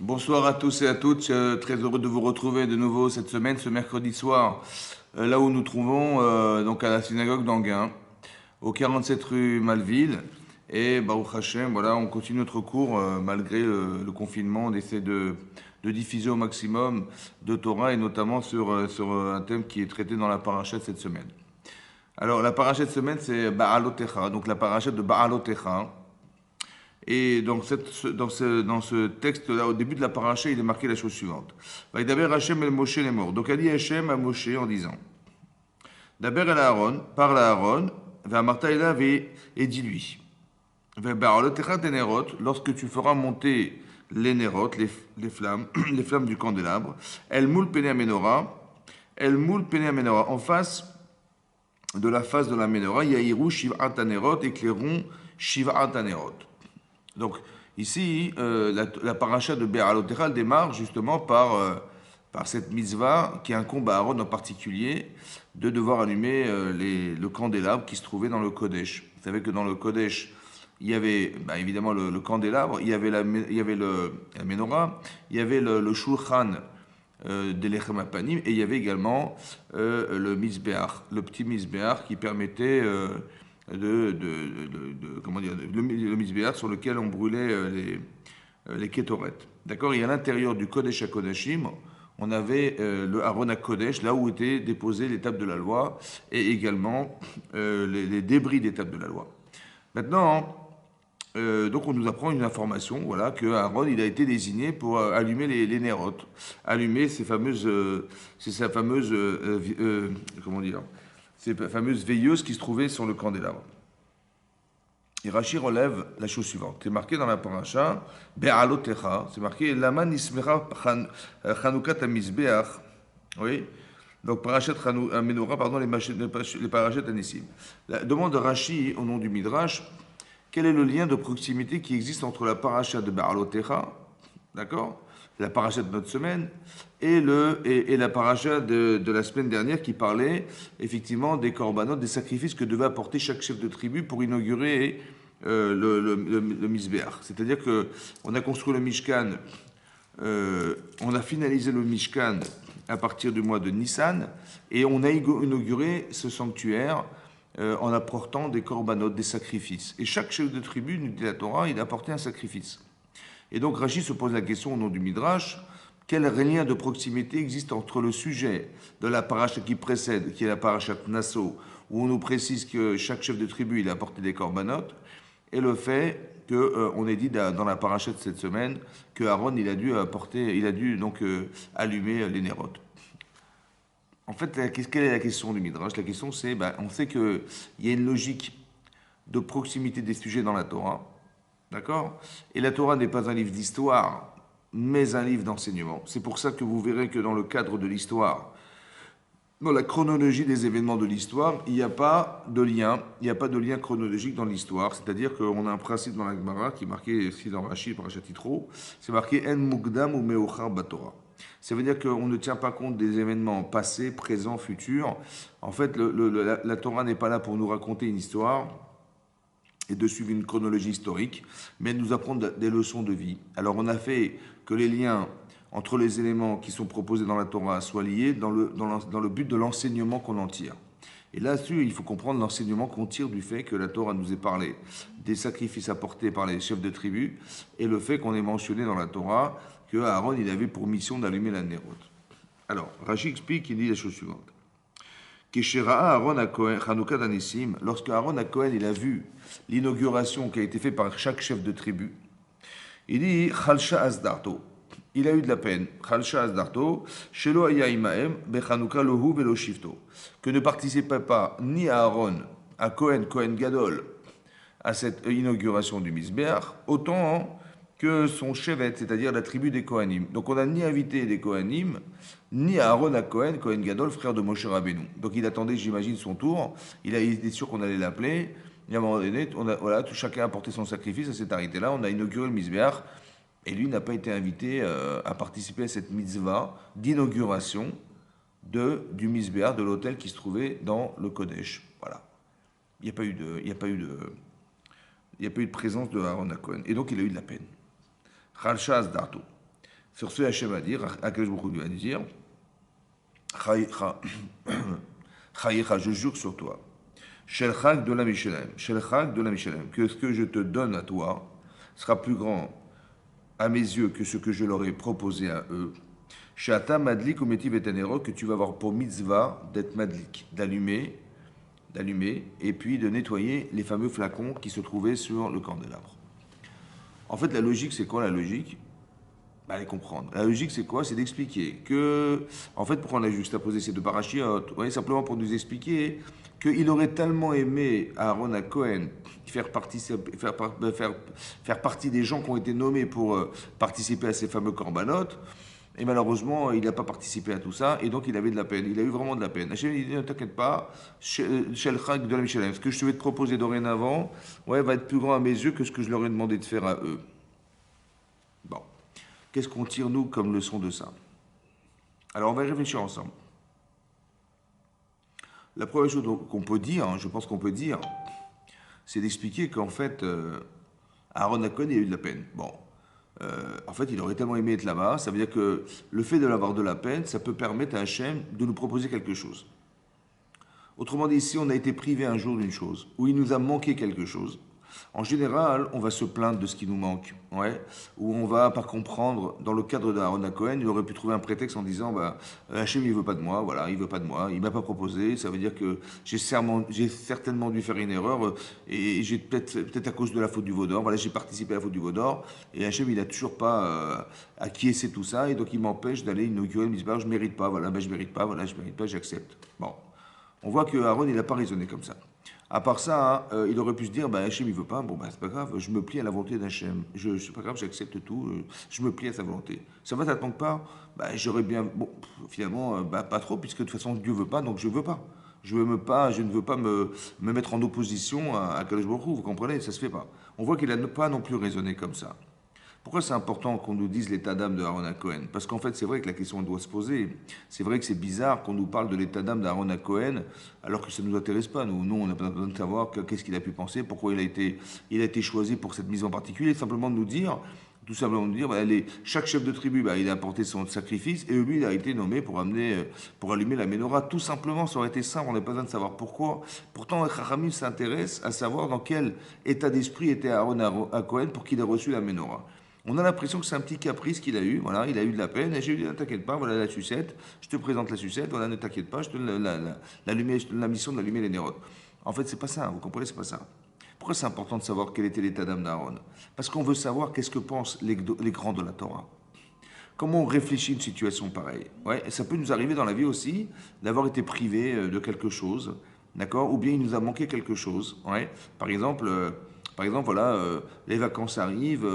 Bonsoir à tous et à toutes. Très heureux de vous retrouver de nouveau cette semaine, ce mercredi soir, là où nous trouvons, donc à la synagogue d'Anguin, au 47 rue Malville. Et Baruch Hashem, voilà, on continue notre cours malgré le confinement. On essaie de diffuser au maximum de Torah et notamment sur un thème qui est traité dans la paracha de cette semaine. Alors, la paracha de cette semaine, c'est Baalotecha, donc la paracha de Baalotecha. Et donc dans ce texte-là, au début de la paracha, il est marqué la chose suivante. Vaïdaber Hachem el Moshe les morts. Donc a dit Hachem à Moshe en disant Daber el Aaron, parle à Aaron, Martha elav et dis-lui. Lorsque tu feras monter les nérotes, les flammes, les flammes du candélabre, El Moul Pene Menorah, El Moul Pene Menorah, en face de la face de la Menorah, Yahiru Shiv'at Anerot, éclairons Shiv'at Anerot. Donc ici, la paracha de Be'alotecha démarre justement par cette mitzvah qui incombe à Aaron en particulier de devoir allumer le candélabre qui se trouvait dans le Kodesh. Vous savez que dans le Kodesh, il y avait évidemment le candélabre, il y avait la menorah, il y avait le shulchan des Lechem Apanim et il y avait également le Mizbeach, le petit Mizbeach qui permettait comment dire, le misbéach sur lequel on brûlait les kétorettes. D'accord. Et à l'intérieur du Kodesh HaKodashim, on avait le Aaron HaKodesh, là où étaient déposées les tables de la loi, et également les débris des tables de la loi. Maintenant, donc on nous apprend une information, voilà, que Aaron il a été désigné pour allumer les nérotes, allumer ces fameuses, comment dire, ces fameuses veilleuses qui se trouvaient sur le candélabre. Et Rashi relève la chose suivante. C'est marqué dans la paracha, Be'alotecha, c'est marqué Lama nismecha chanukat amizbeach. Oui. Donc parachat Menorah, pardon, les parachats Anissim. La demande de Rashi au nom du Midrash, quel est le lien de proximité qui existe entre la paracha de Be'alotecha, d'accord, la paracha de notre semaine, et la paracha de la semaine dernière qui parlait effectivement des korbanot, des sacrifices que devait apporter chaque chef de tribu pour inaugurer le Misbéach. C'est-à-dire qu'on a construit le Mishkan, on a finalisé le Mishkan à partir du mois de Nissan, et on a inauguré ce sanctuaire en apportant des korbanot, des sacrifices. Et chaque chef de tribu, nous dit la Torah, il a apporté un sacrifice. Et donc Rashi se pose la question au nom du Midrash, quel lien de proximité existe entre le sujet de la paracha qui précède, qui est la paracha Nasso, où on nous précise que chaque chef de tribu il a apporté des corbanotes, et le fait qu'on ait dit dans la paracha de cette semaine que Aaron il a dû donc allumer les nérotes. En fait, quelle est la question du Midrash? La question c'est, on sait qu'il y a une logique de proximité des sujets dans la Torah. D'accord. Et la Torah n'est pas un livre d'histoire, mais un livre d'enseignement. C'est pour ça que vous verrez que dans le cadre de l'histoire, dans la chronologie des événements de l'histoire, il n'y a pas de lien, il n'y a pas de lien chronologique dans l'histoire. C'est-à-dire qu'on a un principe dans la Gemara qui est marqué ici dans Rashi, par Titro, c'est marqué En Mugdam ou Meochar Batorah. Ça veut dire qu'on ne tient pas compte des événements passés, présents, futurs. En fait, la Torah n'est pas là pour nous raconter une histoire et de suivre une chronologie historique, mais nous apprendre des leçons de vie. Alors on a fait que les liens entre les éléments qui sont proposés dans la Torah soient liés dans le but de l'enseignement qu'on en tire. Et là-dessus, il faut comprendre l'enseignement qu'on tire du fait que la Torah nous ait parlé des sacrifices apportés par les chefs de tribu et le fait qu'on ait mentionné dans la Torah que Aaron il avait pour mission d'allumer la nérote. Alors, Rashi explique, il dit la chose suivante. Lorsque Aaron à Cohen il a vu l'inauguration qui a été faite par chaque chef de tribu, il dit Chalsha Azdarto. Il a eu de la peine. Chalsha Azdarto, Shelo Aya Imaem, Bechanuka Lohu Velo Shifto. Que ne participait pas ni Aaron, à Cohen Gadol, à cette inauguration du Misbeach, autant que son chevet, c'est-à-dire la tribu des Kohanim. Donc on n'a ni invité des Kohanim, ni Aaron à Cohen Gadol, frère de Moshe Rabbeinu. Donc il attendait, j'imagine, son tour. Il était sûr qu'on allait l'appeler. Et à un moment donné, tout chacun a apporté son sacrifice, ça s'est arrêté là. On a inauguré le Misbeach. Et lui n'a pas été invité à participer à cette mitzvah d'inauguration du Misbeach, de l'hôtel qui se trouvait dans le Kodesh. Voilà. Il n'y a pas eu de présence de Aaron à Cohen. Et donc il a eu de la peine. Chalsha Azdarto. Sur ce, Hachem va dire, Akadosh Baruch Hu lui va dire, Chayecha, je jure sur toi, Shelchak de la Michelem, Shelchak de la Michelem, que ce que je te donne à toi sera plus grand à mes yeux que ce que je leur ai proposé à eux. Shata madlik ou metiv et que tu vas avoir pour mitzvah d'être madlik, d'allumer, et puis de nettoyer les fameux flacons qui se trouvaient sur le candélabre. En fait, la logique, c'est quoi la logique? Allez comprendre. La logique, c'est quoi? C'est d'expliquer que, en fait, pourquoi on a juxtaposé ces deux parachiotes? Oui, simplement pour nous expliquer qu'il aurait tellement aimé Aaron à Cohen faire partie des gens qui ont été nommés pour participer à ces fameux corbanotes. Et malheureusement, il n'a pas participé à tout ça, et donc il avait de la peine. Il a eu vraiment de la peine. Hachem, il dit, ne t'inquiète pas, Shelchak de la Michelem, ce que je vais te proposer dorénavant, ouais, va être plus grand à mes yeux que ce que je leur ai demandé de faire à eux. Bon. Qu'est-ce qu'on tire, nous, comme leçon de ça? Alors, on va y réfléchir ensemble. La première chose qu'on peut dire, je pense qu'on peut dire, c'est d'expliquer qu'en fait, Aaron Cohen, il a eu de la peine. Bon. En fait, il aurait tellement aimé être là-bas, ça veut dire que le fait d'avoir de la peine, ça peut permettre à Hachem de nous proposer quelque chose. Autrement dit, si on a été privé un jour d'une chose, ou il nous a manqué quelque chose, en général, on va se plaindre de ce qui nous manque, ouais, ou on va pas comprendre. Dans le cadre d'Aaron Cohen, il aurait pu trouver un prétexte en disant, bah, Hachem, il veut pas de moi, voilà, il veut pas de moi, il m'a pas proposé, ça veut dire que j'ai certainement dû faire une erreur, et j'ai peut-être à cause de la faute du Vaudor, voilà, j'ai participé à la faute du Vaudor, et Hachem, il a toujours pas acquiescé tout ça, et donc il m'empêche d'aller inaugurer une misbah, je mérite pas, voilà, ben je mérite pas, j'accepte. Bon, on voit que Aaron, il n'a pas raisonné comme ça. À part ça, il aurait pu se dire, bah, Hachem il veut pas, bon bah c'est pas grave, je me plie à la volonté d'Hachem. C'est pas grave, j'accepte tout, je me plie à sa volonté. Ça va, t'attends pas? Bah j'aurais bien, bon, finalement, bah pas trop, puisque de toute façon Dieu veut pas, donc je veux pas. Je ne veux pas me mettre en opposition à Kadosh Baruch Hu, vous comprenez, ça se fait pas. On voit qu'il n'a pas non plus raisonné comme ça. Pourquoi c'est important qu'on nous dise l'état d'âme de Aaron Cohen? Parce qu'en fait, c'est vrai que la question doit se poser. C'est vrai que c'est bizarre qu'on nous parle de l'état d'âme d'Aaron Cohen alors que ça ne nous intéresse pas. Nous, on n'a pas besoin de savoir qu'est-ce qu'il a pu penser, pourquoi il a été choisi pour cette mise en particulier. Simplement de nous dire, bah, chaque chef de tribu, bah, il a apporté son sacrifice et lui, il a été nommé pour allumer la menorah. Tout simplement, ça aurait été simple, on n'a pas besoin de savoir pourquoi. Pourtant, Chachamim s'intéresse à savoir dans quel état d'esprit était Aaron Cohen pour qu'il ait reçu la menorah. On a l'impression que c'est un petit caprice qu'il a eu, voilà, il a eu de la peine, et j'ai dit, ne t'inquiète pas, voilà la sucette, je te présente la sucette, voilà, ne t'inquiète pas, je te donne la mission d'allumer les nérotes. En fait, c'est pas ça, vous comprenez, c'est pas ça. Pourquoi c'est important de savoir quel était l'état d'âme d'Aaron? Parce qu'on veut savoir qu'est-ce que pensent les grands de la Torah. Comment on réfléchit une situation pareille? Ouais, et ça peut nous arriver dans la vie aussi d'avoir été privé de quelque chose, d'accord? Ou bien il nous a manqué quelque chose. Ouais. Par exemple, voilà, les vacances arrivent,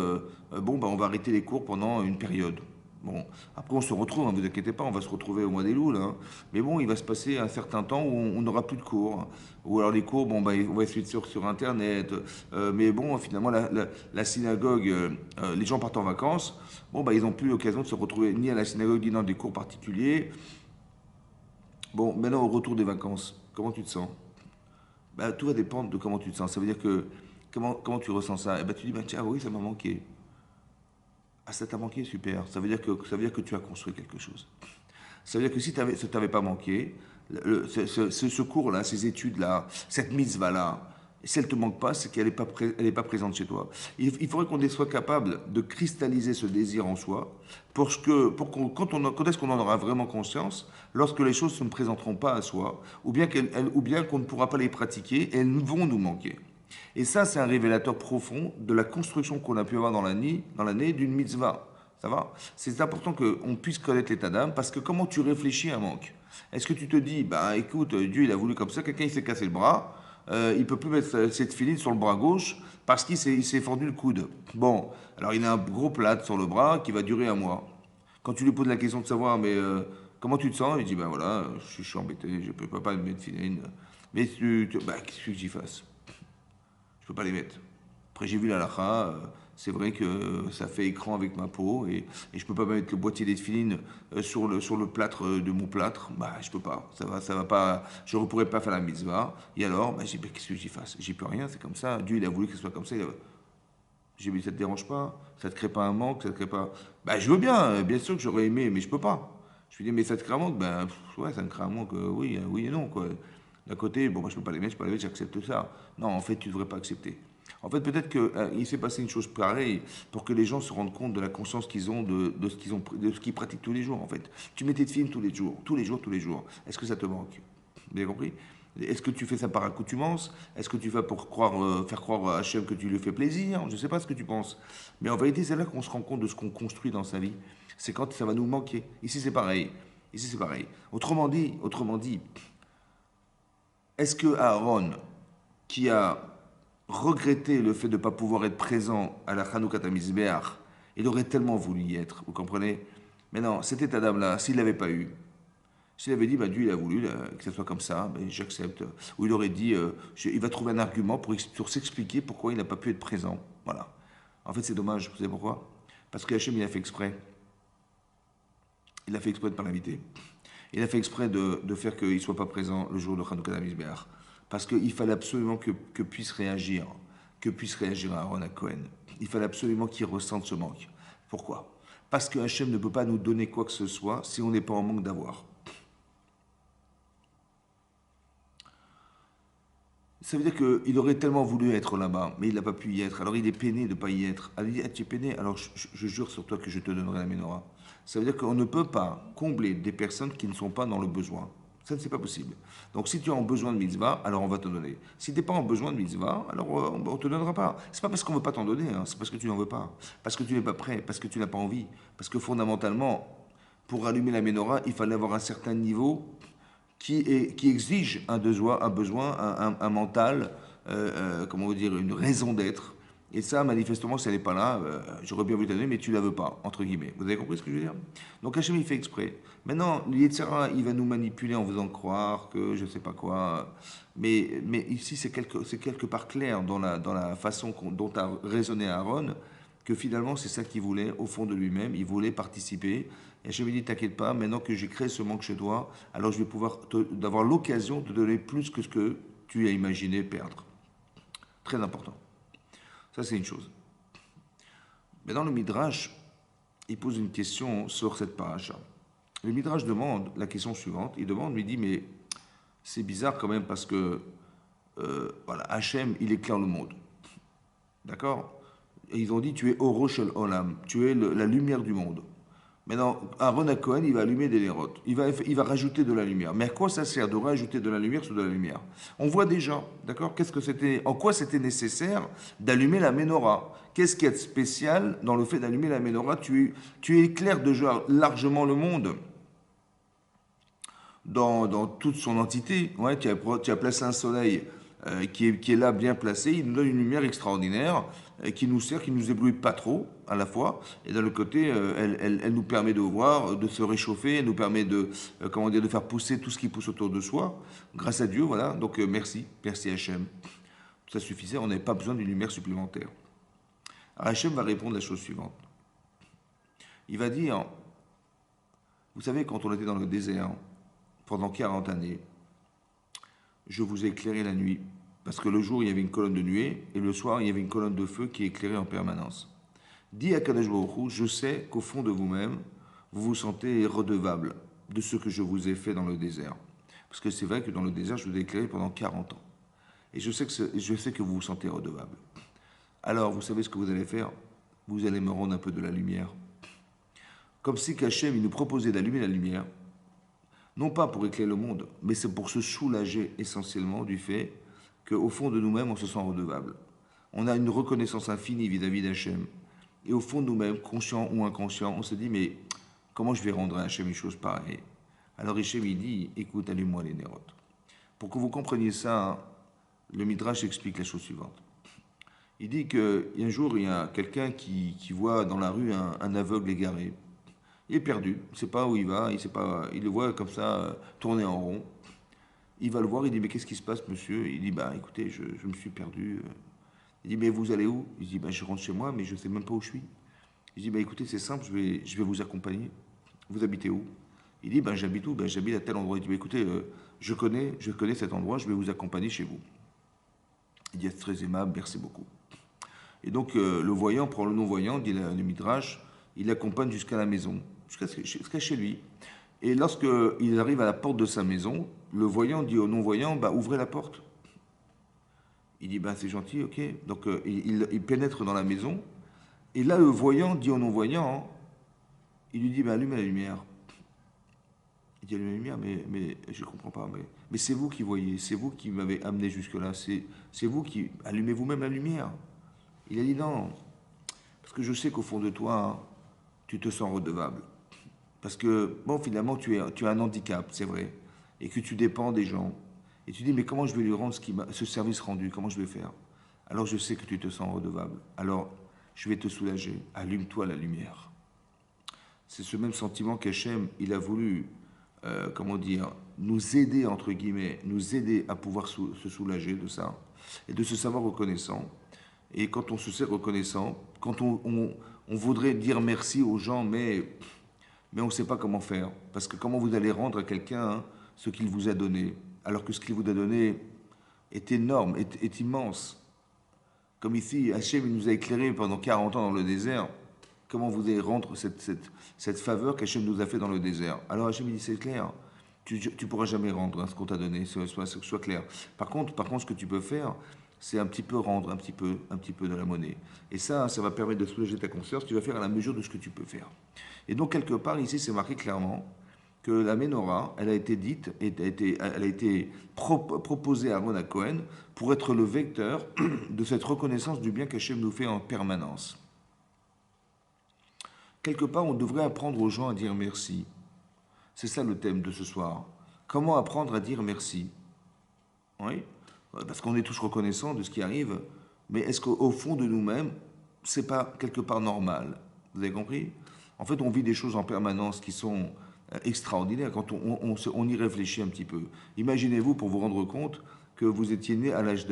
bon, bah, on va arrêter les cours pendant une période. Bon, après on se retrouve, ne vous inquiétez pas, on va se retrouver au mois des loups, là. Mais bon, il va se passer un certain temps où on n'aura plus de cours. Ou alors les cours, bon, bah, on va essayer de sur Internet. Mais bon, finalement, la synagogue, les gens partent en vacances. Bon, bah, ils n'ont plus l'occasion de se retrouver ni à la synagogue, ni dans des cours particuliers. Bon, maintenant, au retour des vacances, comment tu te sens? Bah, tout va dépendre de comment tu te sens. Ça veut dire que, comment tu ressens ça? Eh ben, tu dis, bah, tiens, oui, ça m'a manqué. Ah, ça t'a manqué, super. Ça veut dire que tu as construit quelque chose. Ça veut dire que si ça t'avait pas manqué, ce cours-là, ces études-là, cette mitzvah-là, si elle ne te manque pas, c'est qu'elle n'est pas présente chez toi. Il faudrait qu'on soit capable de cristalliser ce désir en soi quand est-ce qu'on en aura vraiment conscience? Lorsque les choses ne se présenteront pas à soi, ou bien qu'on ne pourra pas les pratiquer et elles vont nous manquer. Et ça, c'est un révélateur profond de la construction qu'on a pu avoir dans l'année d'une mitzvah. Ça va? C'est important qu'on puisse connaître l'état d'âme parce que comment tu réfléchis à un manque? Est-ce que tu te dis, bah écoute, Dieu il a voulu comme ça, quelqu'un il s'est cassé le bras, il peut plus mettre cette filine sur le bras gauche parce qu'il s'est fendu le coude. Bon, alors il a un gros plâtre sur le bras qui va durer un mois. Quand tu lui poses la question de savoir, mais comment tu te sens? Il dit, ben voilà, je suis embêté, je ne peux pas mettre filine. Mais bah, qu'est-ce que j'y fasse? Je peux pas les mettre. Après, j'ai vu la lacha, c'est vrai que ça fait écran avec ma peau et je peux pas mettre le boîtier des filines sur le plâtre de mon plâtre. Bah, je peux pas. Ça va pas. Je ne pourrais pas faire la mitzvah. Et alors, bah, j'ai dit, bah, qu'est-ce que j'y fasse? J'y peux rien, c'est comme ça. Dieu, il a voulu que ce soit comme ça. J'ai dit, mais ça te dérange pas? Ça te crée pas un manque? Ça te crée pas. Ben, je veux bien sûr que j'aurais aimé, mais je peux pas. Je lui dis, mais ça te crée un manque? Ben, ouais, ça me crée un manque, oui, oui et non, quoi. D'un côté, bon, moi, je peux pas l'aimer, je peux pas l'aimer, j'accepte ça. Non, en fait, tu devrais pas accepter. En fait, peut-être qu'il s'est passé une chose pareille pour que les gens se rendent compte de la conscience qu'ils ont de ce qu'ils ont, de ce qu'ils pratiquent tous les jours, en fait. Tu mets tes films tous les jours, tous les jours, tous les jours. Est-ce que ça te manque? Vous avez compris? Est-ce que tu fais ça par accoutumance? Est-ce que tu fais pour faire croire à Hachem que tu lui fais plaisir? Je ne sais pas ce que tu penses. Mais en vérité, c'est là qu'on se rend compte de ce qu'on construit dans sa vie. C'est quand ça va nous manquer. Ici, c'est pareil. Ici, c'est pareil. Autrement dit, est-ce que Aaron, qui a regretté le fait de ne pas pouvoir être présent à la Hanoukat Mizbeach, il aurait tellement voulu y être, vous comprenez? Mais non, cet état d'âme-là, s'il ne l'avait pas eu, s'il avait dit, bah, Dieu il a voulu que ça soit comme ça, ben, j'accepte. Ou il aurait dit, il va trouver un argument pour s'expliquer pourquoi il n'a pas pu être présent. Voilà. En fait, c'est dommage. Vous savez pourquoi? Parce que Hachem, il a fait exprès. Il a fait exprès de ne pas l'inviter. Il a fait exprès de faire qu'il ne soit pas présent le jour de Chanukah Mizbeach. Parce qu'il fallait absolument que puisse réagir Aaron à Cohen. Il fallait absolument qu'il ressente ce manque. Pourquoi? Parce que Hachem ne peut pas nous donner quoi que ce soit si on n'est pas en manque d'avoir. Ça veut dire qu'il aurait tellement voulu être là-bas, mais il n'a pas pu y être. Alors il est peiné de ne pas y être. Alors il dit, ah, tu es peiné, alors je jure sur toi que je te donnerai la menorah. Ça veut dire qu'on ne peut pas combler des personnes qui ne sont pas dans le besoin. Ça, c'est pas possible. Donc si tu es en besoin de mitzvah, alors on va te donner. Si tu n'es pas en besoin de mitzvah, alors on ne te donnera pas. C'est pas parce qu'on ne veut pas t'en donner, hein, c'est parce que tu n'en veux pas. Parce que tu n'es pas prêt, parce que tu n'as pas envie. Parce que fondamentalement, pour allumer la menorah, il fallait avoir un certain niveau qui exige un besoin, un mental, comment vous dire, une raison d'être. Et ça, manifestement, si elle n'est pas là, j'aurais bien voulu te donner, mais tu ne la veux pas, entre guillemets. Vous avez compris ce que je veux dire? Donc Hachem, il fait exprès. Maintenant, l'Yetzirah, il va nous manipuler en faisant croire que je ne sais pas quoi. Mais ici, c'est quelque part clair dans la façon dont a raisonné Aaron, que finalement, c'est ça qu'il voulait, au fond de lui-même. Il voulait participer. Et je me dis, t'inquiète pas, maintenant que j'ai créé ce manque chez toi, alors je vais pouvoir d'avoir l'occasion de donner plus que ce que tu as imaginé perdre. Très important. Ça, c'est une chose. Mais dans le Midrash, il pose une question sur cette paracha. Le Midrash demande la question suivante. Il demande, lui dit, mais c'est bizarre quand même parce que, voilà, Hachem, il éclaire le monde. D'accord? Et ils ont dit, tu es Oro Shel Olam, tu es la lumière du monde. Maintenant, Aaron à Cohen, il va allumer des lérotes. Il va rajouter de la lumière. Mais à quoi ça sert de rajouter de la lumière sur de la lumière? On voit déjà, d'accord? En quoi c'était nécessaire d'allumer la menorah? Qu'est-ce qui est spécial dans le fait d'allumer la menorah? Tu éclaires déjà largement le monde dans toute son entité. Ouais, tu as placé un soleil qui est là bien placé, il nous donne une lumière extraordinaire qui nous sert, qui nous éblouit pas trop à la fois, et d'un autre côté, elle nous permet de voir, de se réchauffer, elle nous permet comment dire, de faire pousser tout ce qui pousse autour de soi, grâce à Dieu, voilà. Donc merci Hachem. Ça suffisait, on n'avait pas besoin d'une lumière supplémentaire. Alors Hachem va répondre la chose suivante. Il va dire, vous savez, quand on était dans le désert pendant 40 années, je vous ai éclairé la nuit. Parce que le jour, il y avait une colonne de nuée, et le soir, il y avait une colonne de feu qui éclairait en permanence. Dis à Kadosh Baruch Hu, je sais qu'au fond de vous-même, vous vous sentez redevable de ce que je vous ai fait dans le désert. Parce que c'est vrai que dans le désert, je vous ai éclairé pendant 40 ans. Et je sais que vous vous sentez redevable. Alors, vous savez ce que vous allez faire? Vous allez me rendre un peu de la lumière. Comme si Hachem, il nous proposait d'allumer la lumière, non pas pour éclairer le monde, mais c'est pour se soulager essentiellement du fait qu'au fond de nous-mêmes, on se sent redevable. On a une reconnaissance infinie vis-à-vis d'Hachem. Et au fond de nous-mêmes, conscient ou inconscient, on se dit, mais comment je vais rendre à Hachem une chose pareille? Alors Hachem, il dit, écoute, allume-moi les nérotes. Pour que vous compreniez ça, le Midrash explique la chose suivante. Il dit qu'un jour, il y a quelqu'un qui voit dans la rue un aveugle égaré. Il est perdu, il ne sait pas où il va, il le voit comme ça, tourner en rond. Il va le voir, il dit, mais qu'est-ce qui se passe, monsieur? Il dit, bah écoutez, je me suis perdu. Il dit, mais vous allez où? Il dit, bah je rentre chez moi, mais je ne sais même pas où je suis. Il dit, bah écoutez, c'est simple, je vais vous accompagner. Vous habitez où? Il dit, bah j'habite où? Bah j'habite à tel endroit. Il dit, bah écoutez, je connais cet endroit, je vais vous accompagner chez vous. Il dit, c'est très aimable, merci beaucoup. Et donc, le voyant prend le non-voyant, dit le Midrash, il l'accompagne jusqu'à la maison, jusqu'à chez lui. Et lorsqu'il arrive à la porte de sa maison, le voyant dit au non-voyant, bah, ouvrez la porte. Il dit, bah, c'est gentil, ok. Donc, il pénètre dans la maison. Et là, le voyant dit au non-voyant, il lui dit, bah, allumez la lumière. Il dit, allumez la lumière, mais je ne comprends pas. Mais c'est vous qui voyez, c'est vous qui m'avez amené jusque-là. C'est vous qui... Allumez vous-même la lumière. Il a dit, non, parce que je sais qu'au fond de toi, hein, tu te sens redevable. Parce que, bon, finalement, tu as un handicap, c'est vrai, et que tu dépends des gens. Et tu dis, mais comment je vais lui rendre ce service rendu? Comment je vais faire? Alors je sais que tu te sens redevable. Alors, je vais te soulager. Allume-toi la lumière. C'est ce même sentiment qu'Hachem, il a voulu, comment dire, nous aider, entre guillemets, nous aider à pouvoir se soulager de ça, et de se savoir reconnaissant. Et quand on se sait reconnaissant, quand on voudrait dire merci aux gens, mais on ne sait pas comment faire. Parce que comment vous allez rendre à quelqu'un hein, ce qu'il vous a donné, alors que ce qu'il vous a donné est énorme, est immense. Comme ici, Hachem nous a éclairé pendant 40 ans dans le désert. Comment vous allez rendre cette faveur qu'Hachem nous a fait dans le désert? Alors Hachem dit, c'est clair, tu ne pourras jamais rendre hein, ce qu'on t'a donné, soit clair. Par contre, ce que tu peux faire, c'est un petit peu rendre un petit peu de la monnaie. Et ça va permettre de soulager ta conscience, tu vas faire à la mesure de ce que tu peux faire. Et donc, quelque part, ici, c'est marqué clairement que la Ménorah, elle a été dite, elle a été proposée à Aaron Cohen pour être le vecteur de cette reconnaissance du bien qu'Hachem nous fait en permanence. Quelque part, on devrait apprendre aux gens à dire merci. C'est ça le thème de ce soir. Comment apprendre à dire merci? Oui, parce qu'on est tous reconnaissants de ce qui arrive, mais est-ce qu'au fond de nous-mêmes, c'est pas quelque part normal? Vous avez compris? En fait, on vit des choses en permanence qui sont extraordinaires quand on y réfléchit un petit peu. Imaginez-vous, pour vous rendre compte, que vous étiez né à l'âge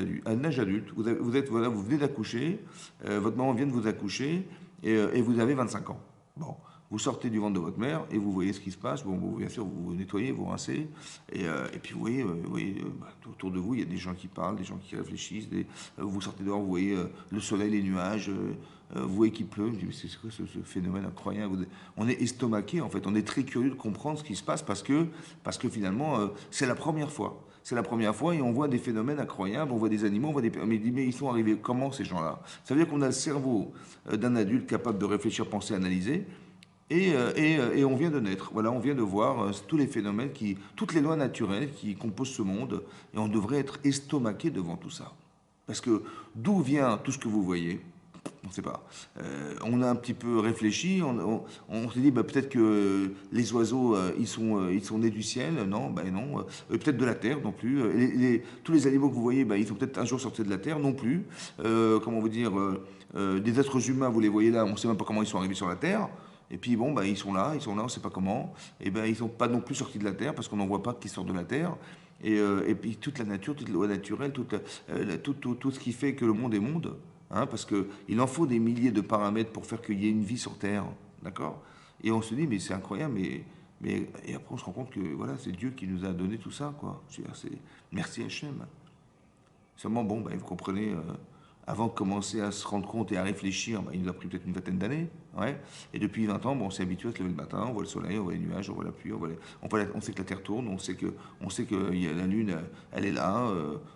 adulte, voilà, vous venez d'accoucher, votre maman vient de vous accoucher, et vous avez 25 ans. Bon, vous sortez du ventre de votre mère et vous voyez ce qui se passe. Bon, bien sûr, vous vous nettoyez, vous rincez. Et puis, vous voyez, autour de vous, il y a des gens qui parlent, des gens qui réfléchissent. Vous sortez dehors, vous voyez le soleil, les nuages, vous voyez qu'il pleut. Vous dites, mais c'est quoi ce phénomène incroyable? On est estomaqué, en fait. On est très curieux de comprendre ce qui se passe parce que finalement, c'est la première fois. C'est la première fois et on voit des phénomènes incroyables, on voit des animaux, on voit des... Mais ils sont arrivés comment ces gens-là? Ça veut dire qu'on a le cerveau d'un adulte capable de réfléchir, penser, analyser, et on vient de naître. Voilà, on vient de voir tous les phénomènes, toutes les lois naturelles qui composent ce monde, et on devrait être estomaqué devant tout ça. Parce que d'où vient tout ce que vous voyez? On ne sait pas. On a un petit peu réfléchi, on s'est dit bah, peut-être que les oiseaux, ils sont nés du ciel. Non, ben non. Peut-être de la terre non plus. Tous les animaux que vous voyez, bah, ils sont peut-être un jour sortis de la terre non plus. Comment vous dire, des êtres humains, vous les voyez là, on ne sait même pas comment ils sont arrivés sur la terre. Et puis bon, bah, ils sont là, on ne sait pas comment. Et ben ils ne sont pas non plus sortis de la terre parce qu'on n'en voit pas qui sortent de la terre. Et puis toute la nature, toute la loi naturelle, tout ce qui fait que le monde est monde. Hein, parce qu'il en faut des milliers de paramètres pour faire qu'il y ait une vie sur Terre. D'accord? Et on se dit, mais c'est incroyable, et après on se rend compte que voilà, c'est Dieu qui nous a donné tout ça, quoi. Merci Hachem. Seulement, bon, bah, vous comprenez, avant de commencer à se rendre compte et à réfléchir, bah, il nous a pris peut-être une vingtaine d'années. Ouais. Et depuis 20 ans, bon, on s'est habitué à se lever le matin, on voit le soleil, on voit les nuages, on voit la pluie, on sait que la Terre tourne, on sait que la Lune, elle est là.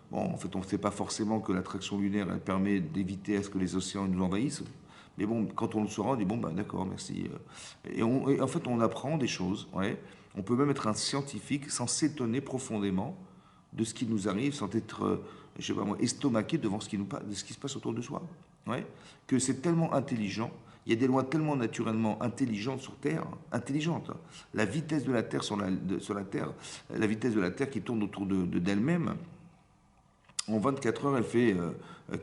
Bon, en fait, on ne sait pas forcément que l'attraction lunaire, elle permet d'éviter à ce que les océans nous envahissent. Mais bon, quand on le saura, on dit, bon, bah, d'accord, merci. Et en fait, on apprend des choses. Ouais. On peut même être un scientifique sans s'étonner profondément de ce qui nous arrive, sans être, je sais pas moi, estomaqué devant ce qui se passe autour de soi. Ouais. Que c'est tellement intelligent, il y a des lois tellement naturellement intelligentes sur Terre, intelligentes. La vitesse de la Terre sur la Terre, la vitesse de la Terre qui tourne autour d'elle-même, en 24 heures, elle fait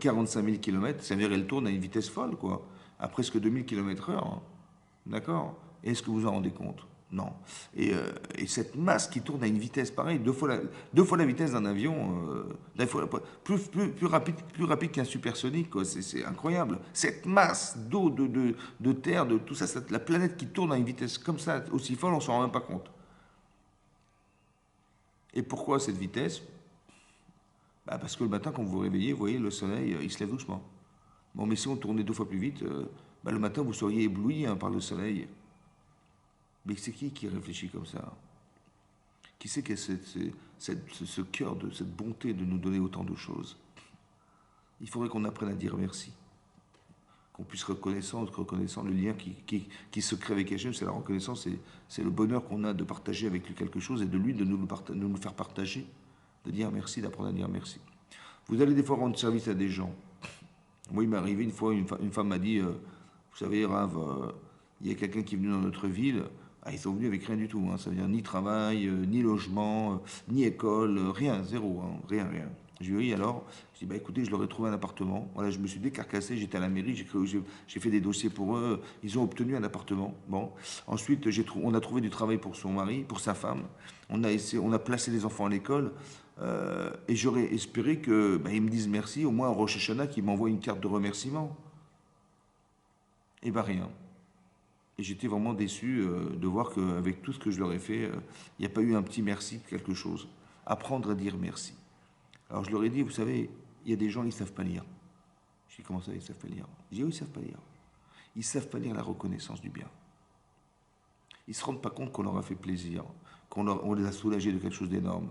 45 000 km, ça veut dire qu'elle tourne à une vitesse folle, quoi, à presque 2000 km/h. Hein. D'accord? Est-ce que vous vous en rendez compte? Non. Et cette masse qui tourne à une vitesse pareille, deux fois la vitesse d'un avion, plus rapide qu'un supersonique, quoi. C'est incroyable. Cette masse d'eau, de terre, de tout ça, la planète qui tourne à une vitesse comme ça, aussi folle, on s'en rend même pas compte. Et pourquoi cette vitesse? Bah parce que le matin, quand vous vous réveillez, vous voyez, le soleil, il se lève doucement. Bon, mais si on tournait 2 fois plus vite, bah, le matin, vous seriez ébloui hein, par le soleil. Mais c'est qui réfléchit comme ça? Qui c'est qui a ce cœur, cette bonté de nous donner autant de choses? Il faudrait qu'on apprenne à dire merci. Qu'on puisse reconnaissant, le lien qui se crée avec Hachem, c'est la reconnaissance, c'est le bonheur qu'on a de partager avec lui quelque chose et de lui de nous le faire partager, de dire merci, d'apprendre à dire merci. Vous allez des fois rendre service à des gens. Moi, il m'est arrivé une fois, une femme m'a dit, vous savez, Rav, il y a quelqu'un qui est venu dans notre ville, ah, ils sont venus avec rien du tout, hein, ça veut dire ni travail, ni logement, ni école, rien, zéro, hein, rien, rien. Je lui ai dit, oui, alors, je dis, bah écoutez, je leur ai trouvé un appartement. Voilà, je me suis décarcassé, j'étais à la mairie, j'ai fait des dossiers pour eux, ils ont obtenu un appartement. Bon, ensuite, on a trouvé du travail pour son mari, pour sa femme. On a placé les enfants à l'école. Et j'aurais espéré que ils me disent merci, au moins à Rosh Hashanah, qu'ils m'envoient une carte de remerciement. Et ben rien. Et j'étais vraiment déçu de voir qu'avec tout ce que je leur ai fait, il n'y a pas eu un petit merci de quelque chose. Apprendre à dire merci. Alors je leur ai dit, vous savez, il y a des gens, ils ne savent pas lire. Je dis, comment ça, ils ne savent pas lire? Je dis, oui, ils ne savent pas lire. Ils ne savent pas lire la reconnaissance du bien. Ils ne se rendent pas compte qu'on leur a fait plaisir, on les a soulagés de quelque chose d'énorme.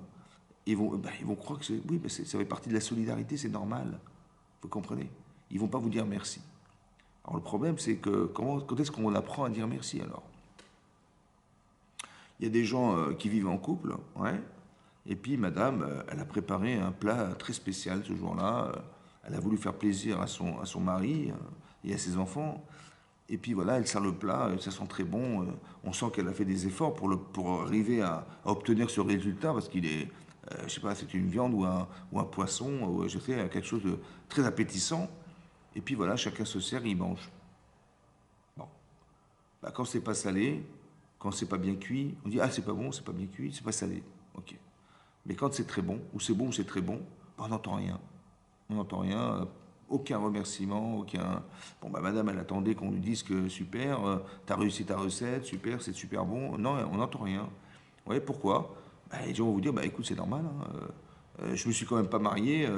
Ils vont croire que oui, ça fait partie de la solidarité, c'est normal. Vous comprenez? Ils ne vont pas vous dire merci. Alors le problème, c'est que quand est-ce qu'on apprend à dire merci alors? Il y a des gens qui vivent en couple, ouais. Et puis madame, elle a préparé un plat très spécial ce jour-là. Elle a voulu faire plaisir à son mari et à ses enfants. Et puis voilà, elle sert le plat, ça sent très bon. On sent qu'elle a fait des efforts pour arriver à obtenir ce résultat parce qu'il est, je sais pas, c'est une viande ou un poisson, ou je sais, quelque chose de très appétissant. Et puis voilà, chacun se sert et il mange. Bon. Bah, quand c'est pas salé, quand c'est pas bien cuit, on dit ah c'est pas bon, c'est pas bien cuit, c'est pas salé. Ok. Mais quand c'est très bon, ou c'est bon ou c'est très bon, bah, on n'entend rien. On n'entend rien, aucun remerciement, aucun. Bon bah madame elle attendait qu'on lui dise que super, t'as réussi ta recette, super, c'est super bon. Non, on n'entend rien. Vous voyez pourquoi? Bah, les gens vont vous dire bah écoute c'est normal, hein, je me suis quand même pas marié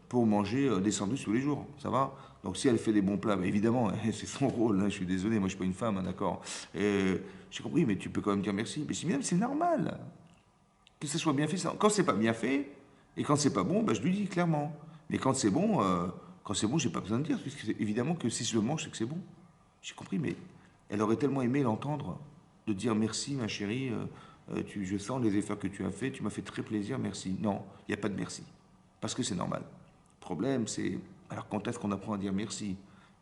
pour manger des sandwichs tous les jours, ça va? Donc si elle fait des bons plats, bah, évidemment, c'est son rôle, hein, je suis désolé, moi je suis pas une femme, hein, d'accord. J'ai compris, mais tu peux quand même dire merci. Mais si même c'est normal que ça soit bien fait. Quand c'est pas bien fait, et quand c'est pas bon, bah, je lui dis clairement. Mais quand c'est bon, j'ai pas besoin de dire, puisque évidemment que si je le mange, c'est que c'est bon. J'ai compris, mais elle aurait tellement aimé l'entendre, de dire merci ma chérie, je sens les efforts que tu as fait, tu m'as fait très plaisir, merci. Non, il n'y a pas de merci, parce que c'est normal. Le problème, c'est, alors quand est-ce qu'on apprend à dire merci?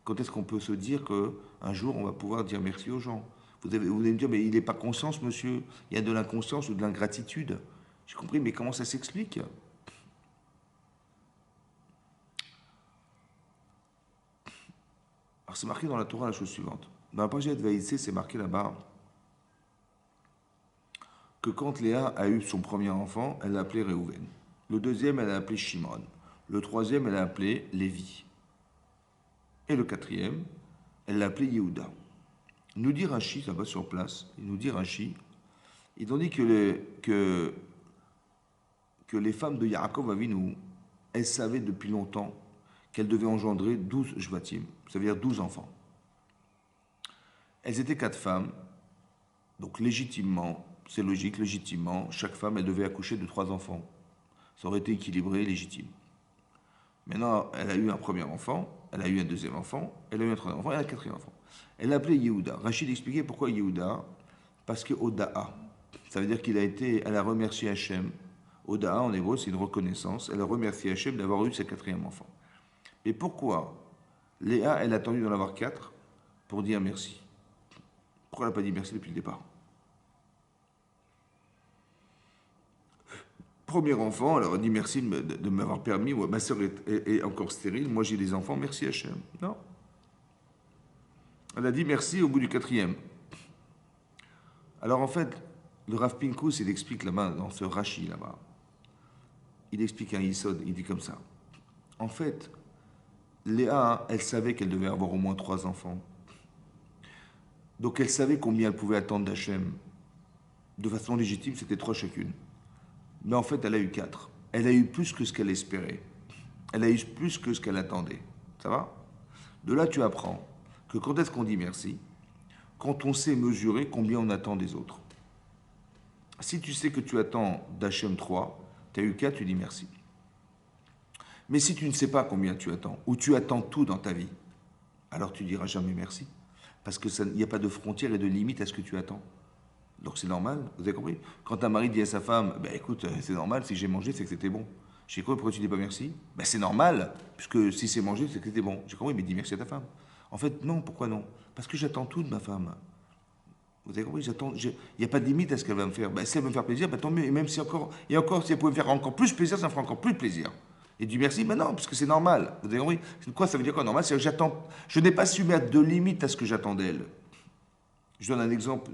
Quand est-ce qu'on peut se dire qu'un jour, on va pouvoir dire merci aux gens? Vous allez me dire, mais il n'est pas conscient, ce monsieur. Il y a de l'inconscience ou de l'ingratitude. J'ai compris, mais comment ça s'explique? Alors c'est marqué dans la Torah la chose suivante. Dans la page de Vaïsé, c'est marqué là-bas que quand Léa a eu son premier enfant, elle l'a appelé Réhouven. Le deuxième, elle l'a appelé Shimon. Le troisième, elle l'a appelé Lévi. Et le quatrième, elle l'a appelé Yehuda. Nous dit Rashi, ça va sur place, il nous dit Rashi, ils ont dit que les femmes de Yaakov Avinu, elles savaient depuis longtemps qu'elles devaient engendrer 12 Shvatim, ça veut dire 12 enfants. Elles étaient 4 femmes, donc légitimement, c'est logique, légitimement, chaque femme, elle devait accoucher de 3 enfants. Ça aurait été équilibré, légitime. Maintenant, elle a eu un premier enfant, elle a eu un deuxième enfant, elle a eu un troisième enfant, et un quatrième enfant. Elle l'a appelé Yehuda. Rachid expliquait pourquoi Yehuda. Parce que Oda'a, ça veut dire elle a remercié Hachem. Oda'a en hébreu, c'est une reconnaissance. Elle a remercié Hachem d'avoir eu sa quatrième enfant. Et pourquoi Léa, elle a attendu d'en avoir 4 pour dire merci? Pourquoi elle n'a pas dit merci depuis le départ? Premier enfant, elle a dit merci de m'avoir permis. Ma soeur est encore stérile, moi j'ai des enfants, merci Hachem. Non. Elle a dit merci au bout du 4e. Alors en fait, le Rav Pinkus, il explique là-bas, dans ce Rashi là-bas, il explique un Yisod, il dit comme ça. En fait, Léa, elle savait qu'elle devait avoir au moins 3 enfants. Donc elle savait combien elle pouvait attendre d'Hachem. De façon légitime, c'était 3 chacune. Mais en fait, elle a eu 4. Elle a eu plus que ce qu'elle espérait. Elle a eu plus que ce qu'elle attendait. Ça va? De là, tu apprends que quand est-ce qu'on dit merci? Quand on sait mesurer combien on attend des autres. Si tu sais que tu attends d'Hachem 3, tu as eu 4, tu dis merci. Mais si tu ne sais pas combien tu attends, ou tu attends tout dans ta vie, alors tu diras jamais merci. Parce qu'il n'y a pas de frontière et de limite à ce que tu attends. Donc c'est normal, vous avez compris? Quand un mari dit à sa femme, ben écoute, c'est normal, si j'ai mangé, c'est que c'était bon. J'ai compris, pourquoi tu dis pas merci? Ben c'est normal, puisque si c'est mangé, c'est que c'était bon. J'ai compris, mais dis merci à ta femme. En fait, non, pourquoi non? Parce que j'attends tout de ma femme. Vous avez compris, il n'y a pas de limite à ce qu'elle va me faire. Ben, si elle veut me faire plaisir, ben, tant mieux. Et même si encore, et encore, si elle pouvait me faire encore plus plaisir, ça me fera encore plus plaisir. Et du merci, ben non, parce que c'est normal. Vous avez compris? Quoi, ça veut dire quoi normal? C'est que j'attends. Je n'ai pas su mettre de limite à ce que j'attends d'elle. Je donne un exemple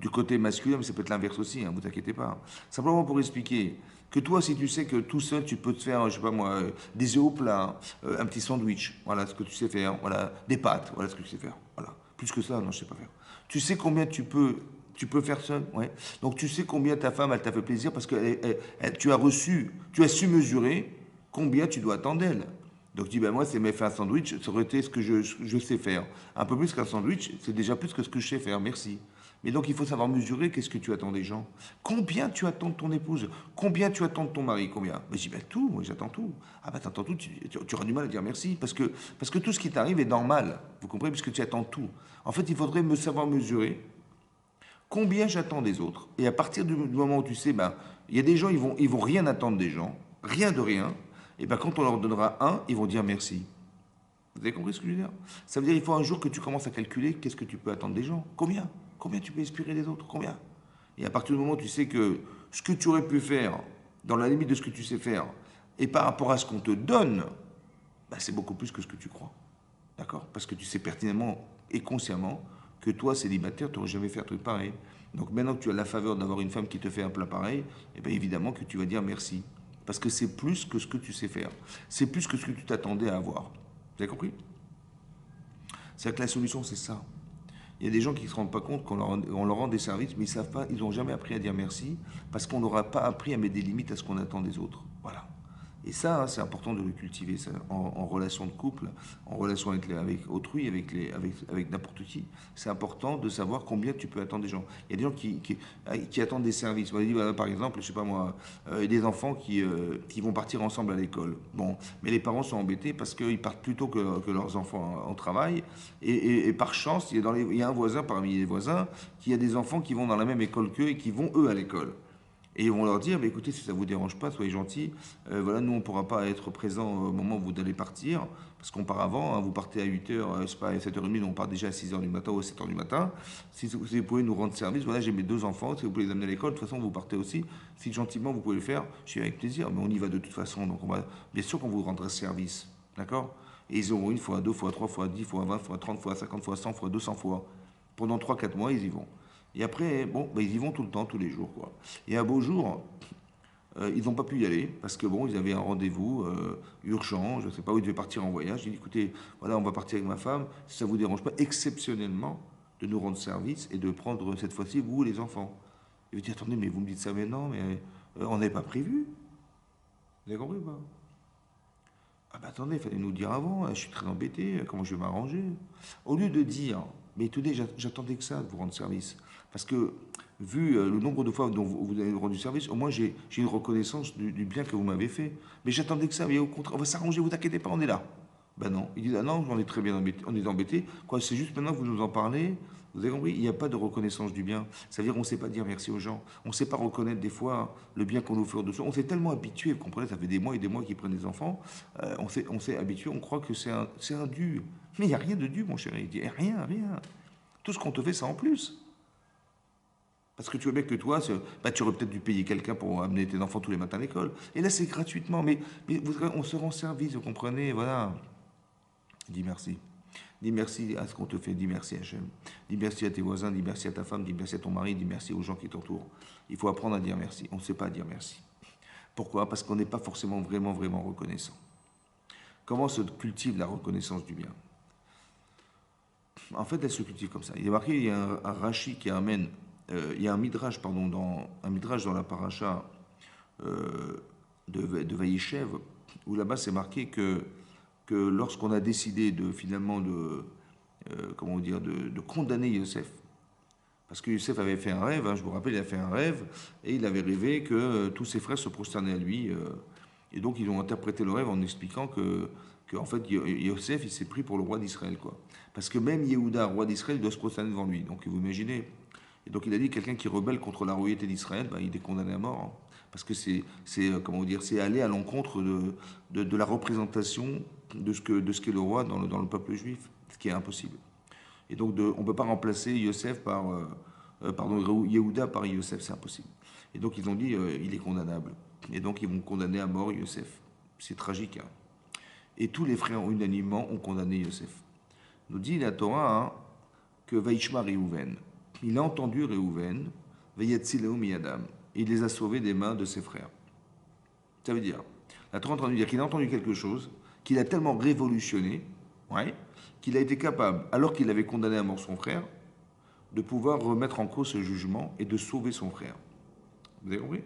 du côté masculin, mais ça peut être l'inverse aussi, hein, vous inquiétez pas. Simplement pour expliquer que toi, si tu sais que tout seul, tu peux te faire, je sais pas moi, des œufs au plat, un petit sandwich, voilà ce que tu sais faire, voilà, des pâtes, voilà ce que tu sais faire, voilà. Plus que ça, non, je sais pas faire. Tu sais combien tu peux faire seul, ouais. Donc tu sais combien ta femme, elle t'a fait plaisir parce que tu as su mesurer combien tu dois attendre d'elle. Donc je dis, ben moi, c'est me faire un sandwich, ça aurait été ce que je sais faire. Un peu plus qu'un sandwich, c'est déjà plus que ce que je sais faire, merci. Mais donc il faut savoir mesurer qu'est-ce que tu attends des gens. Combien tu attends de ton épouse? Combien tu attends de ton mari? Combien? Ben, je dis, ben tout, moi j'attends tout. Ah ben t'attends tout, tu auras du mal à dire merci. Parce que tout ce qui t'arrive est normal. Vous comprenez? Puisque tu attends tout. En fait, il faudrait me savoir mesurer combien j'attends des autres. Et à partir du moment où tu sais, ben, il y a des gens, ils vont rien attendre des gens, rien de rien. Et ben quand on leur donnera un, ils vont dire merci. Vous avez compris ce que je veux dire? Ça veut dire qu'il faut un jour que tu commences à calculer qu'est-ce que tu peux attendre des gens. Combien? Combien tu peux inspirer des autres? Combien? Et à partir du moment où tu sais que ce que tu aurais pu faire, dans la limite de ce que tu sais faire, et par rapport à ce qu'on te donne, ben c'est beaucoup plus que ce que tu crois. D'accord? Parce que tu sais pertinemment et consciemment que toi, célibataire, tu n'aurais jamais fait un truc pareil. Donc maintenant que tu as la faveur d'avoir une femme qui te fait un plat pareil, eh bien évidemment que tu vas dire merci. Parce que c'est plus que ce que tu sais faire. C'est plus que ce que tu t'attendais à avoir. Vous avez compris? C'est-à-dire que la solution, c'est ça. Il y a des gens qui ne se rendent pas compte qu'on leur rend des services, mais ils savent pas, ils n'ont jamais appris à dire merci, parce qu'on n'aura pas appris à mettre des limites à ce qu'on attend des autres. Voilà. Et ça, hein, c'est important de le cultiver ça, en relation de couple, en relation avec autrui, avec n'importe qui. C'est important de savoir combien tu peux attendre des gens. Il y a des gens qui attendent des services. On dit, voilà, par exemple, je sais pas moi, des enfants qui vont partir ensemble à l'école. Bon, mais les parents sont embêtés parce qu'ils partent plus tôt que leurs enfants en travail. Et par chance, il y a un voisin parmi les voisins qui a des enfants qui vont dans la même école qu'eux et qui vont eux à l'école. Et ils vont leur dire, bah, écoutez, si ça ne vous dérange pas, soyez gentils. Voilà, nous, on ne pourra pas être présents au moment où vous allez partir, parce qu'auparavant, hein, vous partez à 8h, c'est pas à 7h30, nous, on part déjà à 6h du matin ou à 7h du matin. Si vous pouvez nous rendre service, voilà, j'ai mes 2 enfants, si vous pouvez les amener à l'école, de toute façon, vous partez aussi. Si gentiment, vous pouvez le faire, je suis avec plaisir, mais on y va de toute façon. Donc, bien sûr qu'on vous rendra service. D'accord? Et ils auront 1 fois, 2 fois, 3 fois, 10 fois, 20 fois, 30 fois, 50 fois, 100 fois, 200 fois. Pendant 3-4 mois, ils y vont. Et après, bon, bah, ils y vont tout le temps, tous les jours, quoi. Et un beau jour, ils n'ont pas pu y aller parce que bon, ils avaient un rendez-vous urgent, je ne sais pas où ils devaient partir en voyage. J'ai dit, écoutez, voilà, on va partir avec ma femme, si ça ne vous dérange pas, exceptionnellement, de nous rendre service et de prendre cette fois-ci, vous, les enfants. Il me dit, attendez, mais vous me dites ça maintenant, mais on n'avait pas prévu. Vous avez compris ou pas? Ah bah attendez, il fallait nous dire avant, je suis très embêté, comment je vais m'arranger? Au lieu de dire, mais écoutez, j'attendais que ça, de vous rendre service. Parce que, vu le nombre de fois dont vous avez rendu service, au moins j'ai une reconnaissance du bien que vous m'avez fait. Mais j'attendais que ça, mais au contraire, on va s'arranger, vous inquiétez pas, on est là. Ben non, il dit, ah non, on est très bien embêté, on est embêté. Quoi, c'est juste maintenant que vous nous en parlez, vous avez compris, il n'y a pas de reconnaissance du bien. Ça veut dire qu'on ne sait pas dire merci aux gens. On ne sait pas reconnaître des fois le bien qu'on nous fait de soi. On s'est tellement habitué, vous comprenez, ça fait des mois et des mois qu'ils prennent des enfants. On s'est habitué, on croit que c'est un dû. Mais il n'y a rien de dû, mon chéri. Il dit rien, rien. Tout ce qu'on te fait, c'est en plus. Parce que tu vois bien que toi, bah, tu aurais peut-être dû payer quelqu'un pour amener tes enfants tous les matins à l'école. Et là, c'est gratuitement. Mais on se rend service, vous comprenez, voilà. Dis merci. Dis merci à ce qu'on te fait. Dis merci à Hachem. Dis merci à tes voisins. Dis merci à ta femme. Dis merci à ton mari. Dis merci aux gens qui t'entourent. Il faut apprendre à dire merci. On ne sait pas dire merci. Pourquoi? Parce qu'on n'est pas forcément vraiment, vraiment reconnaissant. Comment se cultive la reconnaissance du bien? En fait, elle se cultive comme ça. Il est marqué, il y a un Rashi qui amène, il y a un midrash, pardon, un midrash dans la paracha de Vaïchev, où là-bas c'est marqué que que lorsqu'on a décidé de finalement comment dire, de condamner Yosef, parce que Yosef avait fait un rêve, je vous rappelle, il a fait un rêve, et il avait rêvé que tous ses frères se prosternaient à lui, et donc ils ont interprété le rêve en expliquant que en fait Yosef il s'est pris pour le roi d'Israël, quoi. Parce que même Yehuda, roi d'Israël, doit se prosterner devant lui. Donc vous imaginez. Et donc il a dit quelqu'un qui rebelle contre la royauté d'Israël, il est condamné à mort, hein. Parce que comment dire, c'est aller à l'encontre de la représentation de ce qu'est le roi dans le peuple juif, ce qui est impossible. Et donc on ne peut pas remplacer Yosef pardon, Yehuda par Yosef, c'est impossible. Et donc ils ont dit il est condamnable. Et donc ils vont condamner à mort Yosef. C'est tragique, hein. Et tous les frères unanimement ont condamné Yosef. Nous dit la Torah, hein, que Vaishma Réhouven, il a entendu Réhouven, Vayetzilehu miyadam, il les a sauvés des mains de ses frères. Ça veut dire, la Torah a entendu dire qu'il a entendu quelque chose, qu'il a tellement révolutionné, ouais, qu'il a été capable, alors qu'il avait condamné à mort son frère, de pouvoir remettre en cause ce jugement et de sauver son frère. Vous avez compris?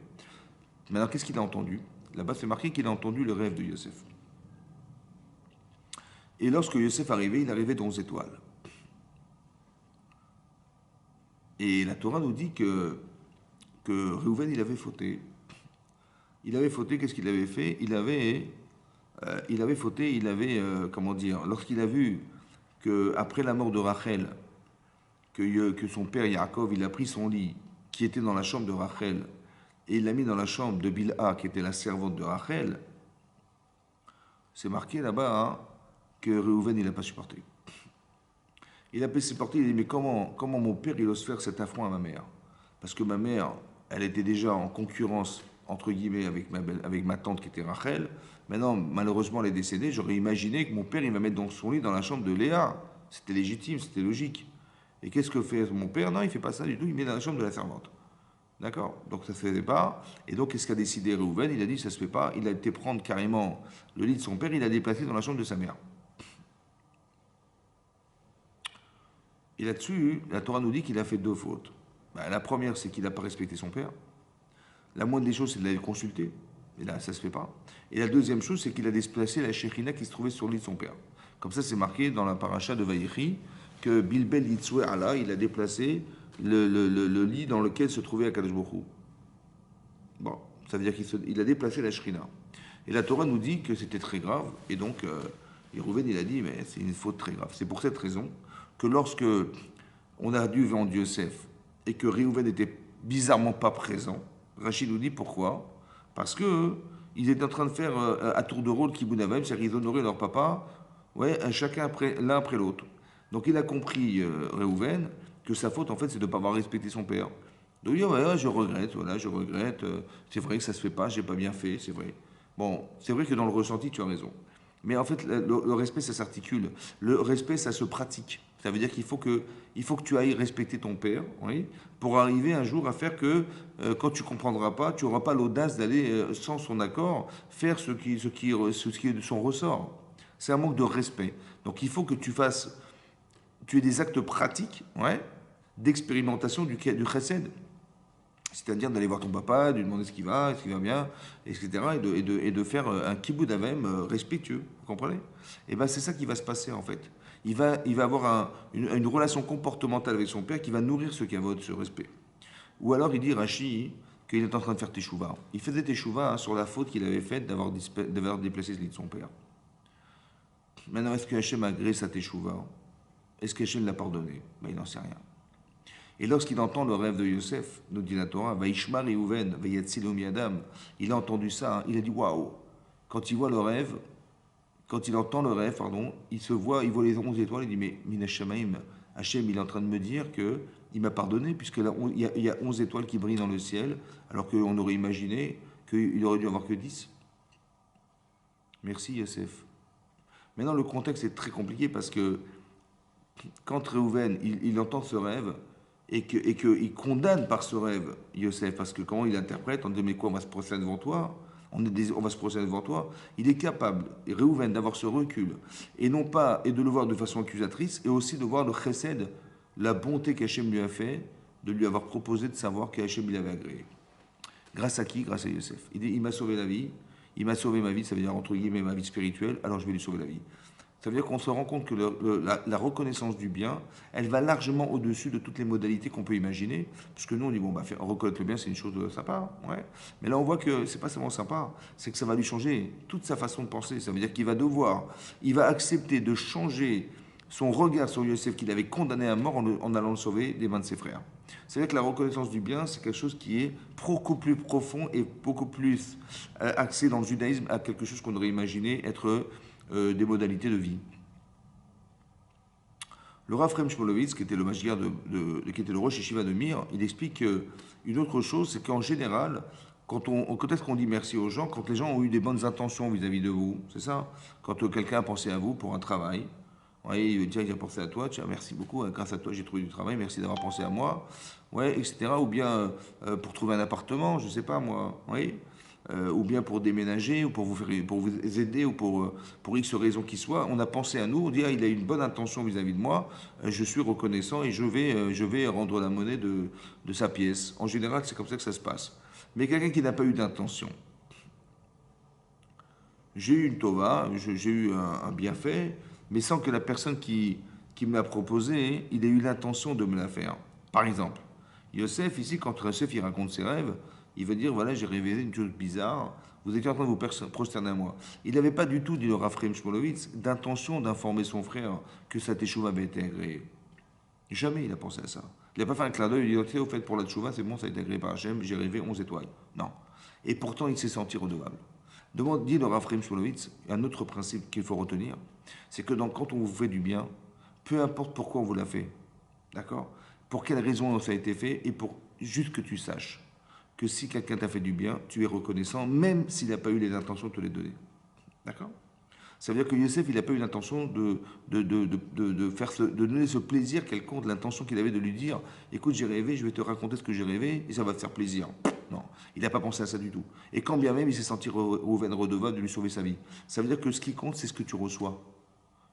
Maintenant, qu'est-ce qu'il a entendu? Là-bas, c'est marqué qu'il a entendu le rêve de Yosef. Et lorsque Yosef arrivait, il arrivait dans 11 étoiles. Et la Torah nous dit que Réhouven, il avait fauté. Il avait fauté, qu'est-ce qu'il avait fait? Il avait fauté, comment dire, lorsqu'il a vu qu'après la mort de Rachel, que son père Yaakov, il a pris son lit, qui était dans la chambre de Rachel, et il l'a mis dans la chambre de Bilha, qui était la servante de Rachel, c'est marqué là-bas, hein, que Réhouven, il n'a pas supporté. Il a pas supporté, il a dit, mais comment mon père, il ose faire cet affront à ma mère? Parce que ma mère, elle était déjà en concurrence, entre guillemets, avec ma tante qui était Rachel. Maintenant, malheureusement, elle est décédée. J'aurais imaginé que mon père, il va mettre dans son lit dans la chambre de Léa. C'était légitime, c'était logique. Et qu'est-ce que fait mon père? Non, il ne fait pas ça du tout, il met dans la chambre de la servante. D'accord? Donc ça ne se faisait pas. Et donc, qu'est-ce qu'a décidé Réhouven? Il a dit, ça ne se fait pas. Il a été prendre carrément le lit de son père, il l'a déplacé dans la chambre de sa mère. Et là-dessus, la Torah nous dit qu'il a fait 2 fautes. La première, c'est qu'il n'a pas respecté son père. La moindre des choses, c'est de l'aller consulter. Et là, ça ne se fait pas. Et la deuxième chose, c'est qu'il a déplacé la Shekhinah qui se trouvait sur le lit de son père. Comme ça, c'est marqué dans la paracha de Vayechi que Bilbel Yitzoué Allah, il a déplacé le lit dans lequel se trouvait Akadosh Baruch Hu. Bon, ça veut dire qu'il a déplacé la Shekhinah. Et la Torah nous dit que c'était très grave. Et donc, Réhouven, il a dit, mais c'est une faute très grave. C'est pour cette raison que lorsque on a dû vendre Yosef et que Réhouven n'était bizarrement pas présent, Rachid nous dit pourquoi. Parce que ils étaient en train de faire à tour de rôle Kibbutz Avim, c'est-à-dire qu'ils honoraient leur papa, ouais, chacun l'un après l'autre. Donc il a compris, Réhouven, que sa faute en fait c'est de ne pas avoir respecté son père. Donc il dit ouais, je regrette, c'est vrai que ça se fait pas, j'ai pas bien fait, c'est vrai. Bon, c'est vrai que dans le ressenti tu as raison. Mais en fait, le respect, ça s'articule. Le respect, ça se pratique. Ça veut dire qu'il faut que tu ailles respecter ton père, oui, pour arriver un jour à faire que, quand tu ne comprendras pas, tu n'auras pas l'audace d'aller, sans son accord, faire ce qui est de son ressort. C'est un manque de respect. Donc il faut que tu aies des actes pratiques, ouais, d'expérimentation du chesed. C'est-à-dire d'aller voir ton papa, de lui demander ce qui va bien, etc. Et de faire un kibbutz avem respectueux. Vous comprenez? Et bien c'est ça qui va se passer en fait. Il va avoir une relation comportementale avec son père qui va nourrir ce kavod, ce respect. Ou alors il dit Rashi qu'il est en train de faire teshuva. Il faisait teshuva, hein, sur la faute qu'il avait faite d'avoir déplacé ce lit de son père. Maintenant, est-ce que Hachem a gré sa teshuva? Est-ce que Hachem l'a pardonné? Il n'en sait rien. Et lorsqu'il entend le rêve de Yosef, nous dit la Torah, Vaishma Réhouven, Vayetzilou miyadam, il a entendu ça, hein, il a dit waouh. Quand il entend le rêve, il voit les 11 étoiles, il dit mais Minashamaim, Hachem, il est en train de me dire que il m'a pardonné, puisque là, il y a 11 étoiles qui brillent dans le ciel, alors qu'on aurait imaginé qu'il aurait dû avoir que 10. Merci Yosef. Maintenant, le contexte est très compliqué parce que quand Réhouven, il entend ce rêve, et qu'il condamne par ce rêve Yosef, parce que comment il interprète, on dit mais quoi, on va se prosterner devant toi, on va se prosterner devant toi, il est capable, Réhouven, d'avoir ce recul, et non pas, et de le voir de façon accusatrice, et aussi de voir le chesed, la bonté qu'Hachem lui a fait, de lui avoir proposé de savoir qu'Hachem il avait agréé. Grâce à qui? Grâce à Yosef. Il dit, il m'a sauvé la vie, Il m'a sauvé ma vie, ça veut dire entre guillemets ma vie spirituelle, alors je vais lui sauver la vie. Ça veut dire qu'on se rend compte que la reconnaissance du bien, elle va largement au-dessus de toutes les modalités qu'on peut imaginer. Parce que nous, on dit, bon, bah, reconnaître le bien, c'est une chose sympa. Ouais. Mais là, on voit que c'est pas seulement sympa, c'est que ça va lui changer toute sa façon de penser. Ça veut dire qu'il va devoir, il va accepter de changer son regard sur Yosef qu'il avait condamné à mort en allant le sauver des mains de ses frères. C'est vrai que la reconnaissance du bien, c'est quelque chose qui est beaucoup plus profond et beaucoup plus axé dans le judaïsme à quelque chose qu'on aurait imaginé être des modalités de vie. Le Rav Chaim Shmulevitz, qui était le Mashgiach qui était le Rosh Yeshiva de Mir, il explique une autre chose, c'est qu'en général, quand est-ce qu'on dit merci aux gens? Quand les gens ont eu des bonnes intentions vis-à-vis de vous, c'est ça? Quand quelqu'un a pensé à vous pour un travail, ouais, il dit, il a pensé à toi, tiens, merci beaucoup, grâce à toi j'ai trouvé du travail, merci d'avoir pensé à moi, ouais, etc. Ou bien pour trouver un appartement, je sais pas moi, oui. Ou bien pour déménager, ou pour vous aider, ou pour X raison qui soit, on a pensé à nous, on dit, ah, il a une bonne intention vis-à-vis de moi, je suis reconnaissant et je vais rendre la monnaie de sa pièce. En général, c'est comme ça que ça se passe. Mais quelqu'un qui n'a pas eu d'intention, j'ai eu une tova, j'ai eu un bienfait, mais sans que la personne qui me l'a proposé, il ait eu l'intention de me la faire. Par exemple, Yosef, ici, quand Yosef il raconte ses rêves, il va dire, voilà, j'ai rêvé une chose bizarre, vous étiez en train de vous prosterner à moi. Il n'avait pas du tout, dit le Rav Chaim Shmulevitz, d'intention d'informer son frère que sa teshuva avait été agréée. Jamais il a pensé à ça. Il n'a pas fait un clin d'œil, il a dit, au fait, pour la teshuva, c'est bon, ça a été agréé par Hachem, j'ai rêvé 11 étoiles. Non. Et pourtant, il s'est senti redevable. Dit le Rav Chaim Shmulevitz, un autre principe qu'il faut retenir, c'est que quand on vous fait du bien, peu importe pourquoi on vous l'a fait, d'accord? Pour quelle raison ça a été fait, et pour juste que tu saches que si quelqu'un t'a fait du bien, tu es reconnaissant, même s'il n'a pas eu les intentions de te les donner. D'accord? Ça veut dire que Yosef, il n'a pas eu l'intention de donner ce plaisir quelconque, l'intention qu'il avait de lui dire, écoute, j'ai rêvé, je vais te raconter ce que j'ai rêvé, et ça va te faire plaisir. Non, il n'a pas pensé à ça du tout. Et quand bien même, il s'est senti redevable de lui sauver sa vie. Ça veut dire que ce qui compte, c'est ce que tu reçois.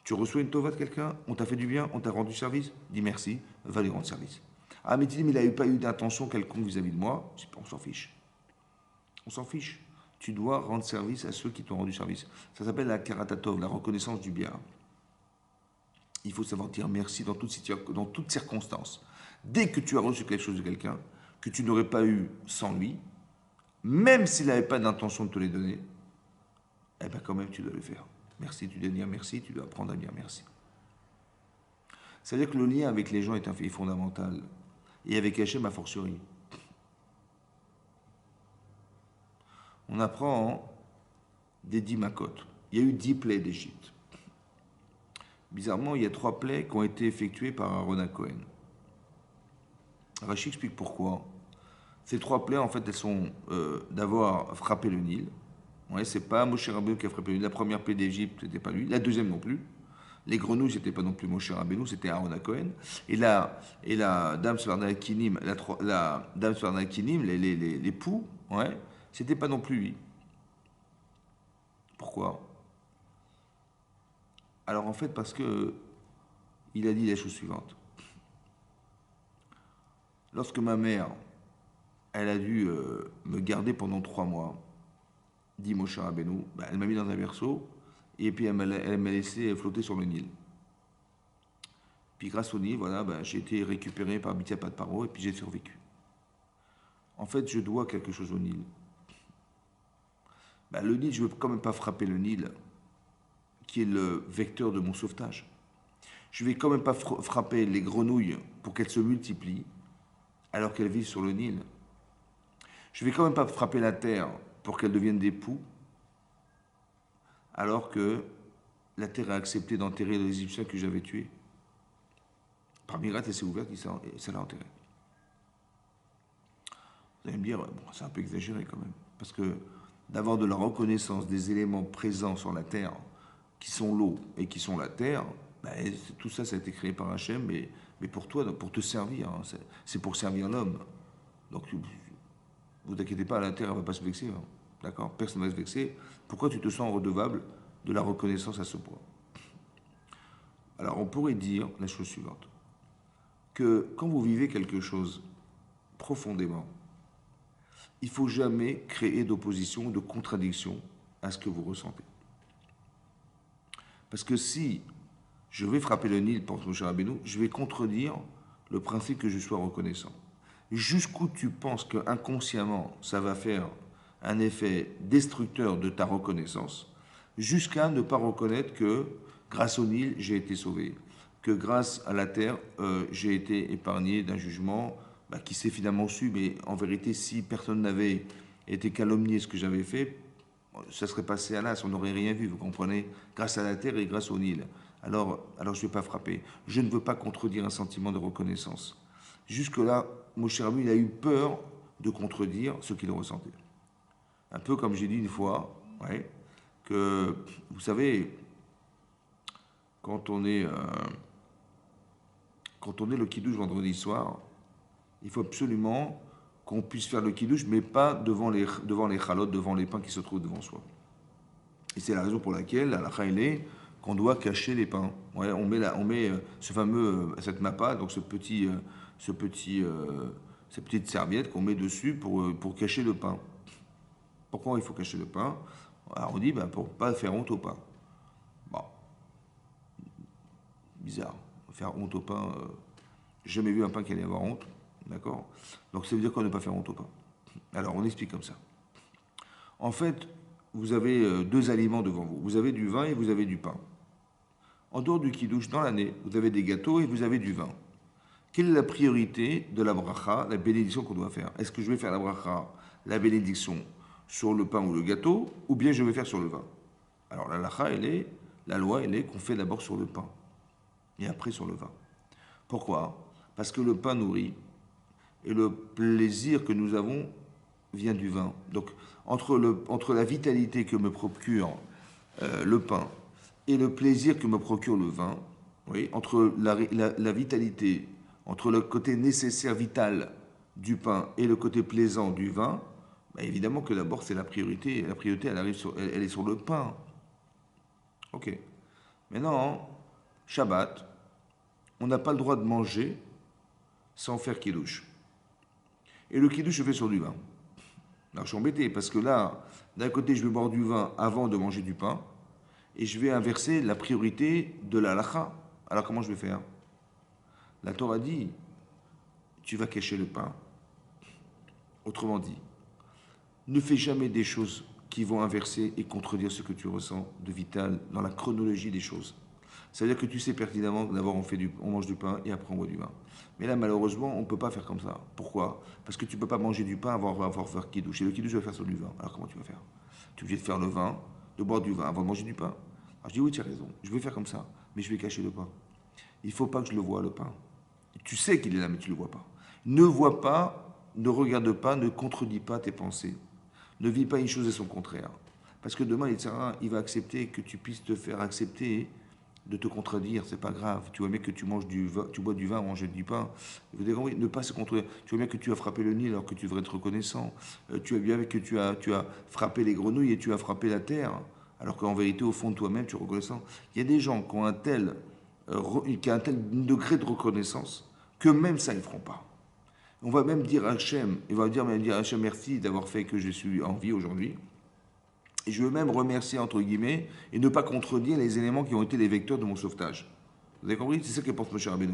Tu reçois une tova de quelqu'un, on t'a fait du bien, on t'a rendu service, dis merci, va lui rendre service. Ah, mais tu dis, mais il n'avait pas eu d'intention quelconque vis-à-vis de moi, on s'en fiche. On s'en fiche. Tu dois rendre service à ceux qui t'ont rendu service. Ça s'appelle la karatatov, la reconnaissance du bien. Il faut savoir dire merci dans toutes circonstances. Dès que tu as reçu quelque chose de quelqu'un que tu n'aurais pas eu sans lui, même s'il n'avait pas d'intention de te les donner, eh bien quand même tu dois le faire. Merci, tu dois dire merci, tu dois apprendre à dire merci. C'est-à-dire que le lien avec les gens est fondamental. Et avec Hachem, a fortiori. On apprend des 10 makot. Il y a eu 10 plaies d'Égypte. Bizarrement, il y a 3 plaies qui ont été effectuées par Aaron Cohen. Rachid explique pourquoi. Ces 3 plaies, en fait, elles sont d'avoir frappé le Nil. Ouais, c'est pas Moshe Rabbeinu qui a frappé le Nil. La première plaie d'Égypte, c'était pas lui. La deuxième non plus. Les grenouilles, c'était pas non plus Moshe Rabbeinu, c'était Aaron Cohen. Et la dame Svarna Kinim, la dame Svarna Kinim, les poux, ouais, c'était pas non plus lui. Pourquoi? Alors en fait, parce que il a dit la chose suivante. Lorsque ma mère, elle a dû me garder pendant 3 mois, dit Moshe Rabbeinu, elle m'a mis dans un berceau et puis elle m'a laissé flotter sur le Nil. Puis grâce au Nil, voilà, j'ai été récupéré par Bityapat Paro et puis j'ai survécu. En fait, je dois quelque chose au Nil. Le Nil, je ne veux quand même pas frapper le Nil, qui est le vecteur de mon sauvetage. Je ne vais quand même pas frapper les grenouilles pour qu'elles se multiplient, alors qu'elles vivent sur le Nil. Je ne vais quand même pas frapper la terre pour qu'elle devienne des poux, alors que la terre a accepté d'enterrer les Égyptiens que j'avais tués. Par miracle, elle s'est ouverte et ça l'a enterré. Vous allez me dire, bon, c'est un peu exagéré quand même, parce que d'avoir de la reconnaissance des éléments présents sur la terre, qui sont l'eau et qui sont la terre, tout ça, ça a été créé par Hachem, mais pour toi, pour te servir, hein, c'est pour servir l'homme. Donc, vous inquiétez pas, la terre, elle ne va pas se vexer, hein, d'accord? Personne ne va se vexer. Pourquoi tu te sens redevable de la reconnaissance à ce point? Alors, on pourrait dire la chose suivante, que quand vous vivez quelque chose profondément, il ne faut jamais créer d'opposition ou de contradiction à ce que vous ressentez. Parce que si je vais frapper le Nil pour Moshe Rabbeinu, je vais contredire le principe que je sois reconnaissant. Jusqu'où tu penses que inconsciemment ça va faire un effet destructeur de ta reconnaissance, jusqu'à ne pas reconnaître que grâce au Nil, j'ai été sauvé, que grâce à la terre, j'ai été épargné d'un jugement qui s'est finalement su, mais en vérité, si personne n'avait été calomnié ce que j'avais fait, ça serait passé à l'as, on n'aurait rien vu, vous comprenez, grâce à la terre et grâce au Nil. Alors je ne vais pas frapper. Je ne veux pas contredire un sentiment de reconnaissance. Jusque-là, Moshe Rabbeinu, il a eu peur de contredire ce qu'il ressentait. Un peu comme j'ai dit une fois, ouais, que, vous savez, quand on est le kiddush vendredi soir, il faut absolument qu'on puisse faire le kiddush, mais pas devant les chalotes, devant les pains qui se trouvent devant soi. Et c'est la raison pour laquelle, la halakha est qu'on doit cacher les pains. Ouais, on met ce fameux, cette mappa, donc cette petite serviette qu'on met dessus pour cacher le pain. Pourquoi il faut cacher le pain? Alors on dit pour ne pas faire honte au pain. Bon, bizarre, faire honte au pain. J'ai jamais vu un pain qui allait avoir honte, d'accord? Donc ça veut dire qu'on ne pas faire honte au pain. Alors on explique comme ça. En fait, vous avez deux aliments devant vous. Vous avez du vin et vous avez du pain. En dehors du kiddush, dans l'année, vous avez des gâteaux et vous avez du vin. Quelle est la priorité de la bracha, la bénédiction qu'on doit faire? Est-ce que je vais faire la bracha, la bénédiction, sur le pain ou le gâteau, ou bien je vais faire sur le vin? Alors la loi, elle est qu'on fait d'abord sur le pain, et après sur le vin. Pourquoi? Parce que le pain nourrit, et le plaisir que nous avons vient du vin. Donc entre la vitalité que me procure le pain et le plaisir que me procure le vin, oui, entre la vitalité, entre le côté nécessaire, vital du pain et le côté plaisant du vin, évidemment que d'abord c'est la priorité. La priorité, elle est sur le pain. Ok. Maintenant, Shabbat, on n'a pas le droit de manger sans faire kiddush. Et le kiddush se fait sur du vin. Alors je suis embêté parce que là, d'un côté, je vais boire du vin avant de manger du pain et je vais inverser la priorité de la halakha. Alors comment je vais faire? La Torah dit, tu vas cacher le pain. Autrement dit, ne fais jamais des choses qui vont inverser et contredire ce que tu ressens de vital dans la chronologie des choses. Ça veut dire que tu sais pertinemment que d'abord on mange du pain et après on boit du vin. Mais là, malheureusement, on ne peut pas faire comme ça. Pourquoi? Parce que tu ne peux pas manger du pain avant de faire kiddush. Et le kiddush, je vais faire sur du vin. Alors comment tu vas faire? Tu es obligé de faire le vin, de boire du vin avant de manger du pain. Alors je dis oui, tu as raison. Je vais faire comme ça, mais je vais cacher le pain. Il ne faut pas que je le voie, le pain. Tu sais qu'il est là, mais tu ne le vois pas. Ne vois pas, ne regarde pas, ne contredis pas tes pensées. Ne vis pas une chose et son contraire. Parce que demain, il va accepter que tu puisses te faire accepter de te contredire, c'est pas grave. Tu vois bien que tu bois du vin ou manges du pain. Il faut dire, oui, ne pas se contredire. Tu vois bien que tu as frappé le Nil alors que tu devrais être reconnaissant. Tu vois bien que tu as frappé les grenouilles et tu as frappé la terre, alors qu'en vérité, au fond de toi-même, tu es reconnaissant. Il y a des gens qui ont un tel degré de reconnaissance que même ça, ils ne feront pas. On va même dire à Hachem, Hachem, merci d'avoir fait que je suis en vie aujourd'hui. Et je veux même remercier, entre guillemets, et ne pas contredire les éléments qui ont été les vecteurs de mon sauvetage. Vous avez compris? C'est ça que pense Moshe Rabbeinu.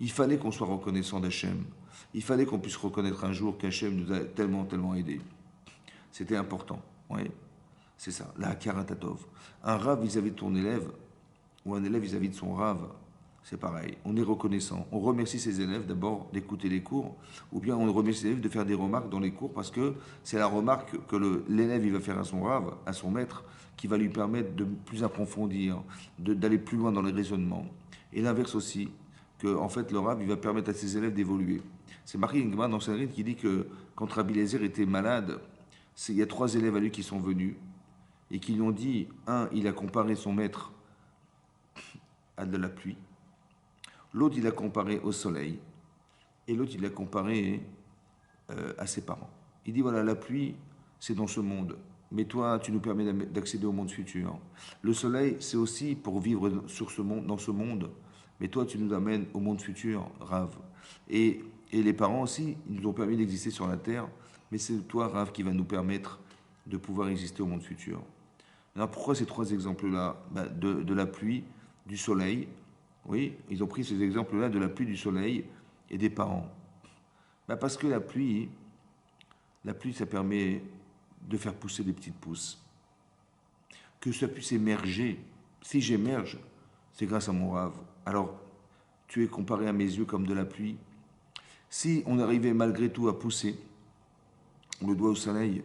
Il fallait qu'on soit reconnaissant d'Hachem. Il fallait qu'on puisse reconnaître un jour qu'Hachem nous a tellement, tellement aidés. C'était important. Oui, c'est ça. La Hakarat-Hatov. Un rave vis-à-vis de ton élève, ou un élève vis-à-vis de son rave, c'est pareil. On est reconnaissant. On remercie ses élèves d'abord d'écouter les cours, ou bien on remercie ses élèves de faire des remarques dans les cours parce que c'est la remarque que l'élève il va faire à son rave, à son maître, qui va lui permettre de plus approfondir, d'aller plus loin dans les raisonnements. Et l'inverse aussi, que en fait le rave il va permettre à ses élèves d'évoluer. C'est marqué dans Sanhedrin qui dit que quand Rabbi Eliezer était malade, il y a 3 élèves à lui qui sont venus et qui lui ont dit, un, il a comparé son maître à de la pluie. L'autre, il l'a comparé au soleil. Et l'autre, il l'a comparé à ses parents. Il dit, voilà, la pluie, c'est dans ce monde. Mais toi, tu nous permets d'accéder au monde futur. Le soleil, c'est aussi pour vivre dans ce monde. Mais toi, tu nous amènes au monde futur, Rav. Et les parents aussi, ils nous ont permis d'exister sur la terre. Mais c'est toi, Rav, qui va nous permettre de pouvoir exister au monde futur. Alors pourquoi ces trois exemples-là? De la pluie, du soleil. Oui, ils ont pris ces exemples-là de la pluie, du soleil et des parents. Parce que la pluie, ça permet de faire pousser des petites pousses. Que ça puisse émerger. Si j'émerge, c'est grâce à mon rave. Alors, tu es comparé à mes yeux comme de la pluie. Si on arrivait malgré tout à pousser, le doigt au soleil,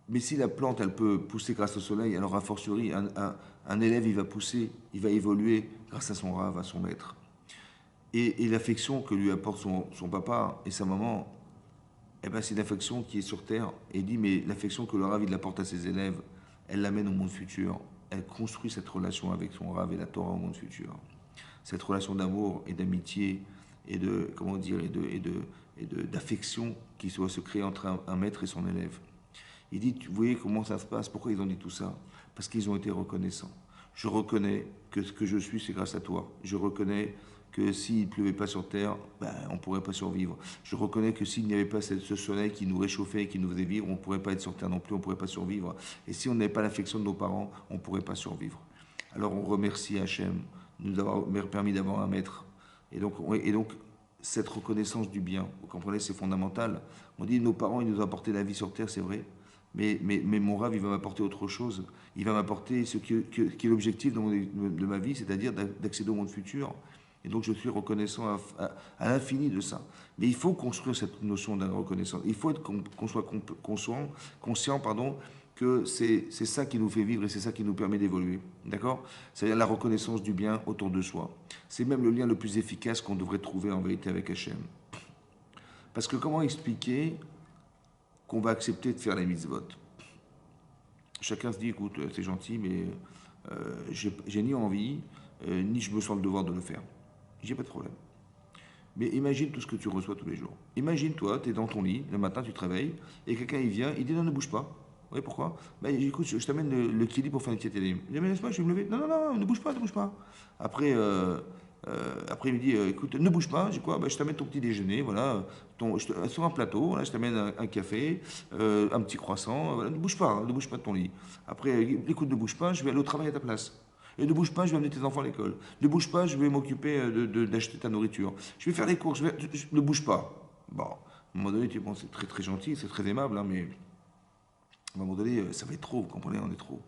mais si la plante, elle peut pousser grâce au soleil, alors a fortiori, un élève, il va pousser, il va évoluer grâce à son rave, à son maître. Et l'affection que lui apporte son papa et sa maman, eh ben, c'est l'affection qui est sur terre. Et il dit, mais l'affection que le rave, il apporte à ses élèves, elle l'amène au monde futur. Elle construit cette relation avec son rave et la Torah au monde futur. Cette relation d'amour et d'amitié et de, comment dire, d'affection qui doit se créer entre un maître et son élève. Il dit, vous voyez comment ça se passe? Pourquoi ils ont dit tout ça? Parce qu'ils ont été reconnaissants. Je reconnais que ce que je suis, c'est grâce à toi. Je reconnais que s'il ne pleuvait pas sur terre, on ne pourrait pas survivre. Je reconnais que s'il n'y avait pas ce soleil qui nous réchauffait et qui nous faisait vivre, on ne pourrait pas être sur terre non plus, on ne pourrait pas survivre. Et si on n'avait pas l'affection de nos parents, on ne pourrait pas survivre. Alors on remercie Hachem de nous avoir permis d'avoir un maître. Et donc, cette reconnaissance du bien, vous comprenez, c'est fondamental. On dit, nos parents, ils nous ont apporté la vie sur terre, c'est vrai. Mais mon rave, il va m'apporter autre chose. Il va m'apporter ce qui est l'objectif de ma vie, c'est-à-dire d'accéder au monde futur. Et donc je suis reconnaissant à l'infini de ça. Mais il faut construire cette notion de reconnaissance. Il faut qu'on soit conscient que c'est ça qui nous fait vivre et c'est ça qui nous permet d'évoluer. D'accord? C'est-à-dire la reconnaissance du bien autour de soi. C'est même le lien le plus efficace qu'on devrait trouver en vérité avec Hachem. Parce que comment expliquer qu'on va accepter de faire les mitzvot? Chacun se dit, écoute, c'est gentil, mais j'ai ni envie, ni je me sens le devoir de le faire. J'ai pas de problème. Mais imagine tout ce que tu reçois tous les jours. Imagine, toi, tu es dans ton lit, le matin, tu te réveilles, et quelqu'un, il vient, il dit, non, ne bouge pas. Oui, pourquoi? Écoute, je t'amène le kili pour faire une petite télim. Il dit, mais laisse-moi, je vais me lever. Non, non, non, ne bouge pas, ne bouge pas. Après, il me dit, écoute, ne bouge pas. J'ai quoi? Je t'amène ton petit déjeuner, voilà, sur un plateau, voilà, je t'amène un café, un petit croissant, voilà, ne bouge pas, hein, ne bouge pas de ton lit. Après, écoute, ne bouge pas, je vais aller au travail à ta place. Et ne bouge pas, je vais amener tes enfants à l'école. Ne bouge pas, je vais m'occuper d'acheter ta nourriture. Je vais faire les courses, ne bouge pas. Bon, à un moment donné, tu dis, bon, c'est très très gentil, c'est très aimable, hein, mais à un moment donné, ça va être trop, vous comprenez, on est trop.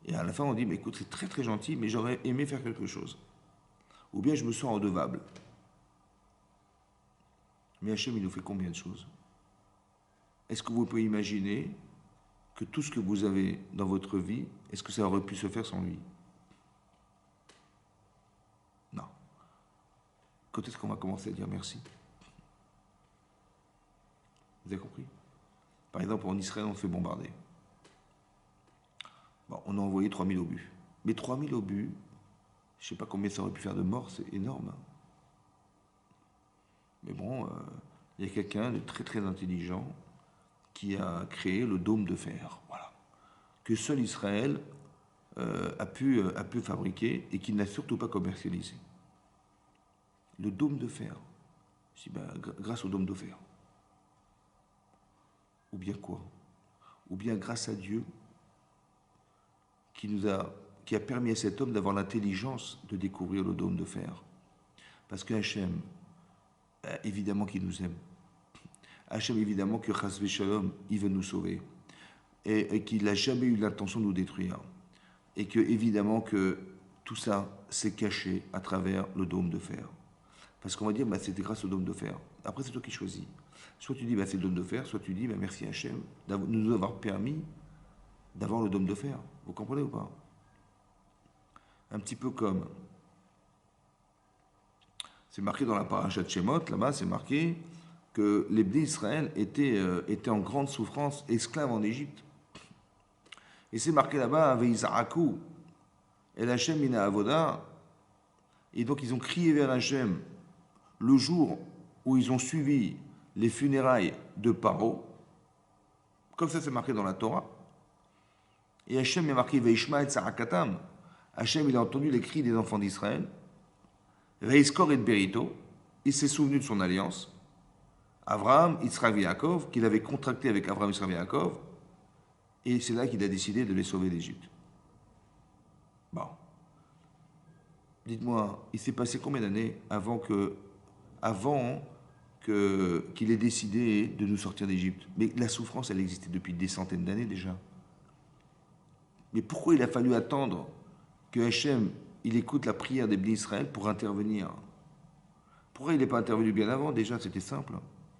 Et à la fin, on dit, mais écoute, c'est très très gentil, mais j'aurais aimé faire quelque chose. Ou bien je me sens redevable. Mais Hachem, il nous fait combien de choses? Est-ce que vous pouvez imaginer que tout ce que vous avez dans votre vie, est-ce que ça aurait pu se faire sans lui? Non. Quand est-ce qu'on va commencer à dire merci? Vous avez compris? Par exemple, en Israël, on se fait bombarder. Bon, on a envoyé 3000 obus. Mais 3000 obus, je ne sais pas combien ça aurait pu faire de morts, c'est énorme. Mais bon, il y a quelqu'un de très très intelligent qui a créé le dôme de fer. Voilà. Que seul Israël a pu fabriquer et qu'il n'a surtout pas commercialisé. Le dôme de fer. Je dis, grâce au dôme de fer. Ou bien quoi? Ou bien grâce à Dieu qui a permis à cet homme d'avoir l'intelligence de découvrir le dôme de fer. Parce que Hachem, évidemment qu'il nous aime. Hachem, évidemment que Chasvé Shalom, il veut nous sauver. Et qu'il n'a jamais eu l'intention de nous détruire. Et que, évidemment, que tout ça s'est caché à travers le dôme de fer. Parce qu'on va dire, c'était grâce au dôme de fer. Après, c'est toi qui choisis. Soit tu dis, c'est le dôme de fer, soit tu dis, merci Hachem de nous avoir permis d'avoir le dôme de fer. Vous comprenez ou pas? Un petit peu comme, c'est marqué dans la paracha de Shemot, là-bas, c'est marqué que les Bnei Israël étaient en grande souffrance, esclaves en Égypte. Et c'est marqué là-bas, Veizaraku, El Hachem ina avoda. Et donc ils ont crié vers Hachem le jour où ils ont suivi les funérailles de Paro. Comme ça, c'est marqué dans la Torah. Et Hachem est marqué Veishma et Sarakatam. Hachem, il a entendu les cris des enfants d'Israël. Reiskor et Berito. Il s'est souvenu de son alliance. Abraham, Yitzhak et Yaakov, qu'il avait contracté avec Abraham, Yitzhak et Yaakov. Et c'est là qu'il a décidé de les sauver d'Égypte. Dites-moi, il s'est passé combien d'années avant qu'il ait décidé de nous sortir d'Égypte? Mais la souffrance, elle existait depuis des centaines d'années déjà. Mais pourquoi il a fallu attendre que Hachem, il écoute la prière des bénis Israël pour intervenir? Pourquoi il n'est pas intervenu bien avant? Déjà, c'était simple.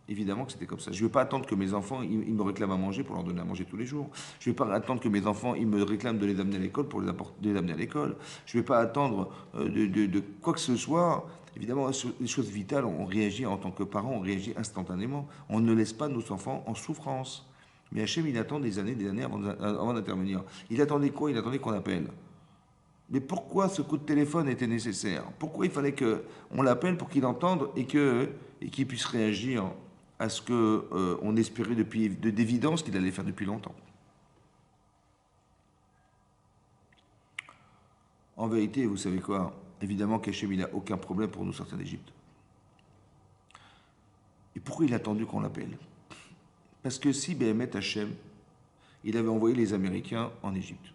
Évidemment que c'était comme ça. Je ne vais pas attendre que mes enfants, ils me réclament à manger pour leur donner à manger tous les jours. Je ne vais pas attendre que mes enfants, ils me réclament de les amener à l'école pour de les amener à l'école. Je ne vais pas attendre de quoi que ce soit. Évidemment, sur les choses vitales, on réagit en tant que parent, on réagit instantanément. On ne laisse pas nos enfants en souffrance. Mais Hachem, il attend des années avant d'intervenir. Il attendait quoi? Il attendait qu'on appelle. Mais pourquoi ce coup de téléphone était nécessaire? Pourquoi il fallait qu'on l'appelle pour qu'il entende et qu'il puisse réagir à ce qu'on espérait d'évidence qu'il allait faire depuis longtemps? En vérité, vous savez quoi? Évidemment qu'Hachem, il n'a aucun problème pour nous sortir d'Égypte. Et pourquoi il a attendu qu'on l'appelle? Parce que si Béhémet Hachem, il avait envoyé les Américains en Égypte.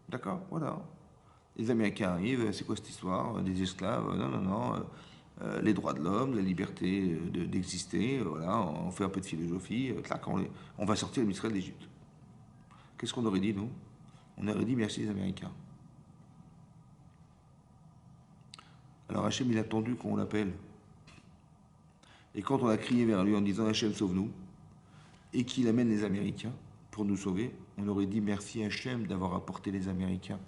D'accord? Voilà. Les Américains arrivent, c'est quoi cette histoire? Des esclaves? Non, non, non. Les droits de l'homme, la liberté d'exister, voilà, on fait un peu de philosophie, clac, on va sortir l'Israël d'Égypte. Qu'est-ce qu'on aurait dit, nous? On aurait dit merci les Américains. Alors Hachem, il a attendu qu'on l'appelle. Et quand on a crié vers lui en disant Hachem, sauve-nous, et qu'il amène les Américains pour nous sauver, on aurait dit merci Hachem d'avoir apporté les Américains.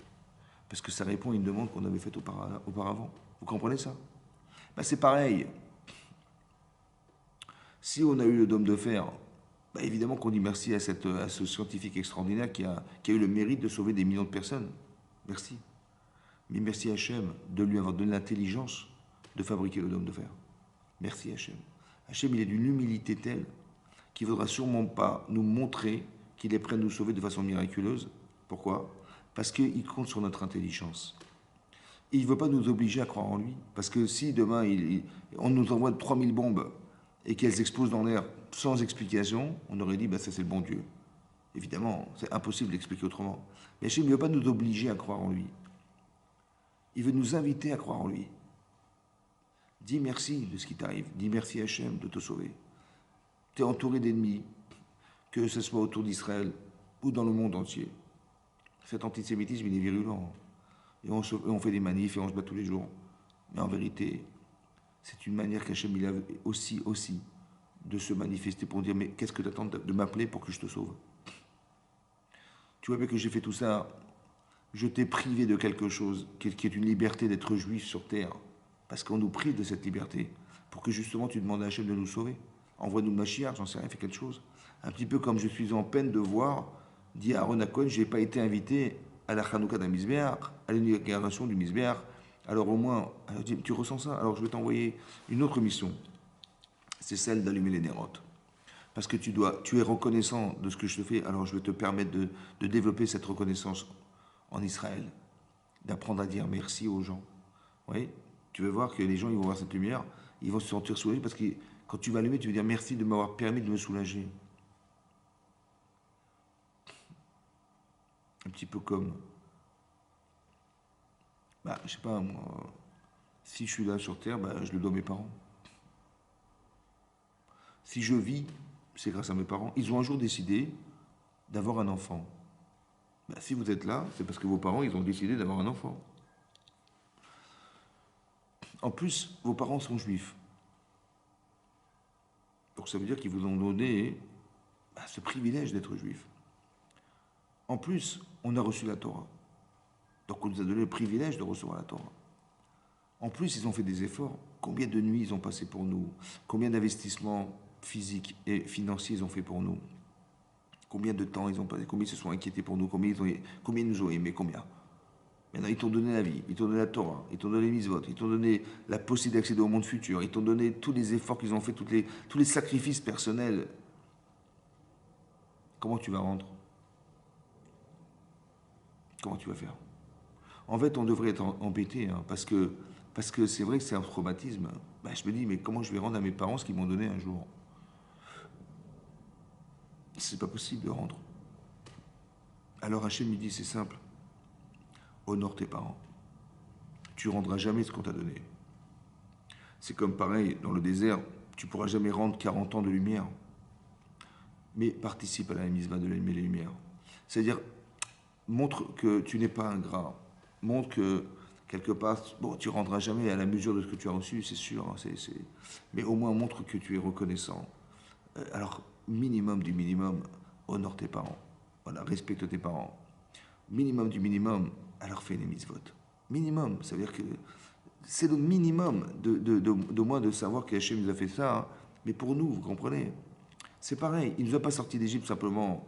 Parce que ça répond à une demande qu'on avait faite auparavant. Vous comprenez ça? Ben c'est pareil. Si on a eu le dôme de fer, ben évidemment qu'on dit merci à ce scientifique extraordinaire qui a eu le mérite de sauver des millions de personnes. Merci. Mais merci Hachem de lui avoir donné l'intelligence de fabriquer le dôme de fer. Merci Hachem. Hachem, il est d'une humilité telle qu'il ne faudra sûrement pas nous montrer qu'il est prêt à nous sauver de façon miraculeuse. Pourquoi? Parce qu'il compte sur notre intelligence. Et il ne veut pas nous obliger à croire en lui. Parce que si demain, on nous envoie 3000 bombes et qu'elles explosent dans l'air sans explication, on aurait dit, bah, ça c'est le bon Dieu. Évidemment, c'est impossible d'expliquer autrement. Mais Hachem ne veut pas nous obliger à croire en lui. Il veut nous inviter à croire en lui. Dis merci de ce qui t'arrive. Dis merci à Hachem de te sauver. Tu es entouré d'ennemis, que ce soit autour d'Israël ou dans le monde entier. Cet antisémitisme, il est virulent. Et on fait des manifs et on se bat tous les jours. Mais en vérité, c'est une manière qu'Hachem il a aussi de se manifester pour dire mais qu'est-ce que tu attends de m'appeler pour que je te sauve? Tu vois bien que j'ai fait tout ça, je t'ai privé de quelque chose qui est une liberté d'être juif sur terre. Parce qu'on nous prive de cette liberté pour que justement tu demandes à Hachem de nous sauver. Envoie-nous le Mashiach, j'en sais rien, fais quelque chose. Un petit peu comme je suis en peine de voir, dit Aaron à Cohen, je n'ai pas été invité à la Hanouka d'un Misbéach, à l'inauguration du Misbéach. Alors au moins, tu ressens ça, alors je vais t'envoyer une autre mission. C'est celle d'allumer les nérotes. Parce que tu es reconnaissant de ce que je te fais, alors je vais te permettre de développer cette reconnaissance en Israël, d'apprendre à dire merci aux gens. Oui, tu vas voir que les gens, ils vont voir cette lumière, ils vont se sentir soulagés parce que quand tu vas allumer, tu vas dire merci de m'avoir permis de me soulager. Un petit peu comme, bah, je sais pas, moi, si je suis là sur Terre, bah, je le dois à mes parents. Si je vis, c'est grâce à mes parents. Ils ont un jour décidé d'avoir un enfant. Bah, si vous êtes là, c'est parce que vos parents, ils ont décidé d'avoir un enfant. En plus, vos parents sont juifs. Donc ça veut dire qu'ils vous ont donné ce privilège d'être juif. En plus, on a reçu la Torah. Donc on nous a donné le privilège de recevoir la Torah. En plus, ils ont fait des efforts. Combien de nuits ils ont passé pour nous? Combien d'investissements physiques et financiers ils ont fait pour nous? Combien de temps ils ont passé? Combien ils se sont inquiétés pour nous? Combien ils nous ont aimés? Combien? Maintenant, ils t'ont donné la vie, ils t'ont donné la Torah, ils t'ont donné les mitzvot, ils t'ont donné la possibilité d'accéder au monde futur, ils t'ont donné tous les efforts qu'ils ont fait, tous les sacrifices personnels. Comment tu vas rendre? Comment tu vas faire? En fait, on devrait être embêté, hein, parce que c'est vrai que c'est un traumatisme. Ben, je me dis, mais comment je vais rendre à mes parents ce qu'ils m'ont donné un jour? C'est pas possible de rendre. Alors Hachem me dit, c'est simple. Honore tes parents. tu rendras jamais ce qu'on t'a donné. C'est comme pareil, dans le désert, tu pourras jamais rendre 40 ans de lumière. Mais participe à la mitzvah de l'allumer les lumières. C'est-à-dire, montre que tu n'es pas ingrat. Montre que, quelque part, bon, tu rendras jamais à la mesure de ce que tu as reçu, c'est sûr. Hein, mais au moins, montre que tu es reconnaissant. Alors, minimum du minimum, honore tes parents. Voilà, respecte tes parents. Minimum du minimum, alors fais les mitzvot. Minimum, ça veut dire que c'est le minimum de moins de savoir qu'Hachem nous a fait ça. Hein. Mais pour nous, vous comprenez, c'est pareil. Il ne nous a pas sortis d'Égypte simplement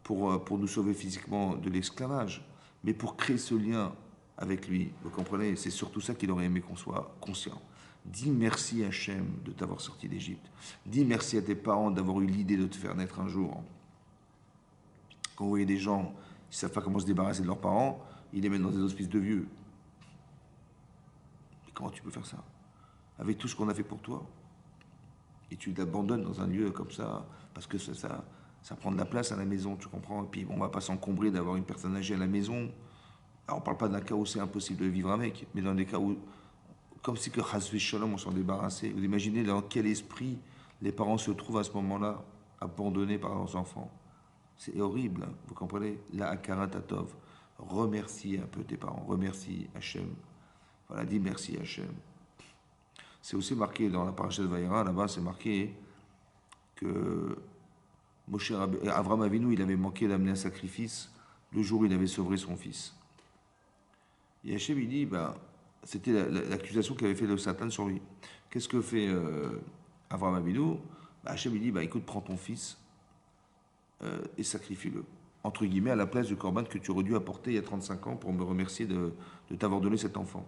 pour nous sauver physiquement de l'esclavage, mais pour créer ce lien avec lui. Vous comprenez, c'est surtout ça qu'il aurait aimé qu'on soit conscient. Dis merci à Hachem de t'avoir sorti d'Égypte. Dis merci à tes parents d'avoir eu l'idée de te faire naître un jour. Quand vous voyez des gens qui ne savent pas comment se débarrasser de leurs parents, ils les mettent dans des hospices de vieux. Mais comment tu peux faire ça? Avec tout ce qu'on a fait pour toi. Et tu t'abandonnes dans un lieu comme ça, parce que ça prend de la place à la maison, tu comprends? Et puis on ne va pas s'encombrer d'avoir une personne âgée à la maison. Alors on ne parle pas d'un cas où c'est impossible de vivre avec, mais dans des cas où, comme si que Hasvi Shalom, on s'en débarrassait. Vous imaginez dans quel esprit les parents se trouvent à ce moment-là, abandonnés par leurs enfants. C'est horrible, hein, vous comprenez? La Akarat Tatov. Remercie un peu tes parents, remercie Hachem. Voilà, dis merci Hachem. C'est aussi marqué dans la paracha de Vaïra, là-bas c'est marqué que Avraham Avinu, il avait manqué d'amener un sacrifice le jour où il avait sauvé son fils. Et Hachem, il dit, ben, c'était l'accusation qu'avait fait le Satan sur lui. Qu'est-ce que fait Avraham Avinu? Ben, Hachem, il dit, ben, écoute, prends ton fils et sacrifie-le. Entre guillemets, à la place du corban que tu aurais dû apporter il y a 35 ans pour me remercier de t'avoir donné cet enfant.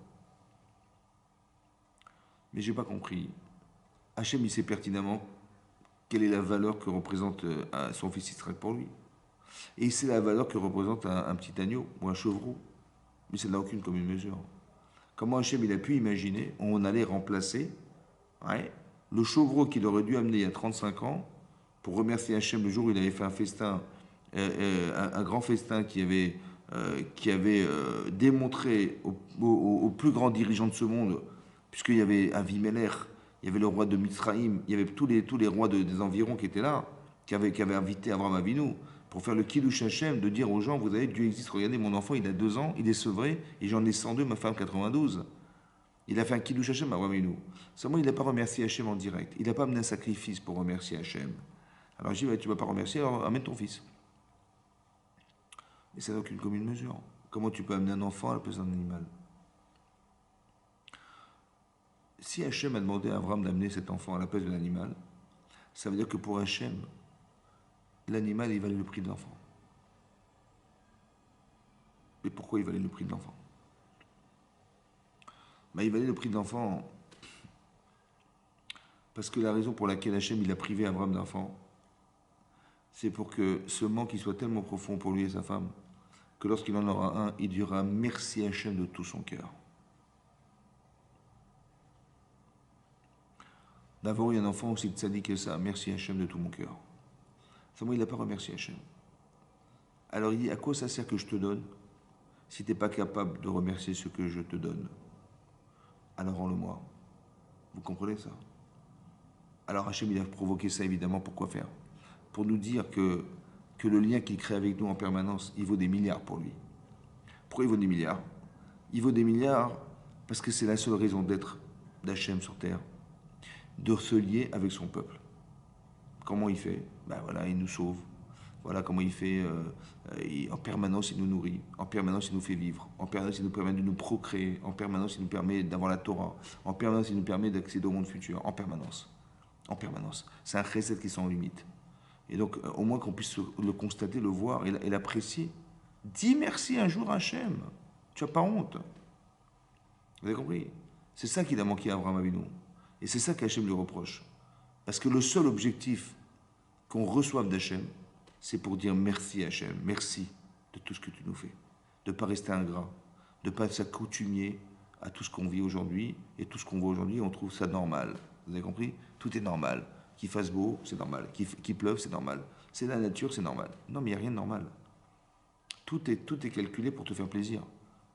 Mais j'ai pas compris. Hachem, il sait pertinemment quelle est la valeur que représente son fils Israël pour lui. Et c'est la valeur que représente un petit agneau ou un chevreau. Mais ça n'a aucune commune mesure. Comment Hachem il a pu imaginer on allait remplacer le chevreau qu'il aurait dû amener il y a 35 ans pour remercier Hachem le jour où il avait fait un festin, un grand festin qui avait démontré aux plus grands dirigeants de ce monde, puisqu'il y avait Avimelech, il y avait le roi de Mitzraïm, il y avait tous les rois des environs qui étaient là, qui avaient invité Avraham Avinu pour faire le Kiddush Hashem, de dire aux gens, vous avez Dieu existe, regardez mon enfant, il a 2 ans, il est sevré, et j'en ai 102, ma femme 92. Il a fait un Kiddush Hashem à Avraham Avinu. Seulement, il n'a pas remercié Hashem en direct. Il n'a pas amené un sacrifice pour remercier Hashem. Alors je dis, ouais, tu ne vas pas remercier, alors amène ton fils. Et ça n'a aucune commune mesure. Comment tu peux amener un enfant à la place d'un animal? Si Hachem a demandé à Abraham d'amener cet enfant à la place de l'animal, ça veut dire que pour Hachem, l'animal, il valait le prix de l'enfant. Mais pourquoi il valait le prix de l'enfant? Ben, il valait le prix de l'enfant parce que la raison pour laquelle Hachem il a privé Abraham d'enfant, c'est pour que ce manque il soit tellement profond pour lui et sa femme que lorsqu'il en aura un, il dira merci Hachem de tout son cœur. D'avoir eu un enfant aussi tzaddik que ça, merci Hachem de tout mon cœur. Seulement, il n'a pas remercié Hachem. Alors il dit, à quoi ça sert que je te donne si tu n'es pas capable de remercier ce que je te donne? Alors rends-le-moi. Vous comprenez ça? Alors Hachem, il a provoqué ça évidemment, pourquoi faire? Pour nous dire que le lien qu'il crée avec nous en permanence, il vaut des milliards pour lui. Pourquoi il vaut des milliards? Il vaut des milliards parce que c'est la seule raison d'être d'Hachem sur terre, de se lier avec son peuple. Comment il fait? Ben voilà, il nous sauve. Voilà comment il fait. En permanence, il nous nourrit. En permanence, il nous fait vivre. En permanence, il nous permet de nous procréer. En permanence, il nous permet d'avoir la Torah. En permanence, il nous permet d'accéder au monde futur. En permanence. En permanence. C'est un chesed qui est sans limite. Et donc, au moins qu'on puisse le constater, le voir et l'apprécier. Dis merci un jour à Hachem. Tu n'as pas honte. Vous avez compris? C'est ça qu'il a manqué à Avraham Avinu. Et c'est ça qu'Hachem lui reproche. Parce que le seul objectif qu'on reçoive d'Hachem, c'est pour dire merci Hachem, merci de tout ce que tu nous fais. De ne pas rester ingrat, de ne pas s'accoutumer à tout ce qu'on vit aujourd'hui. Et tout ce qu'on voit aujourd'hui, on trouve ça normal. Vous avez compris? Tout est normal. Qu'il fasse beau, c'est normal. Qu'il pleuve, c'est normal. C'est la nature, c'est normal. Non, mais il n'y a rien de normal. Tout est calculé pour te faire plaisir.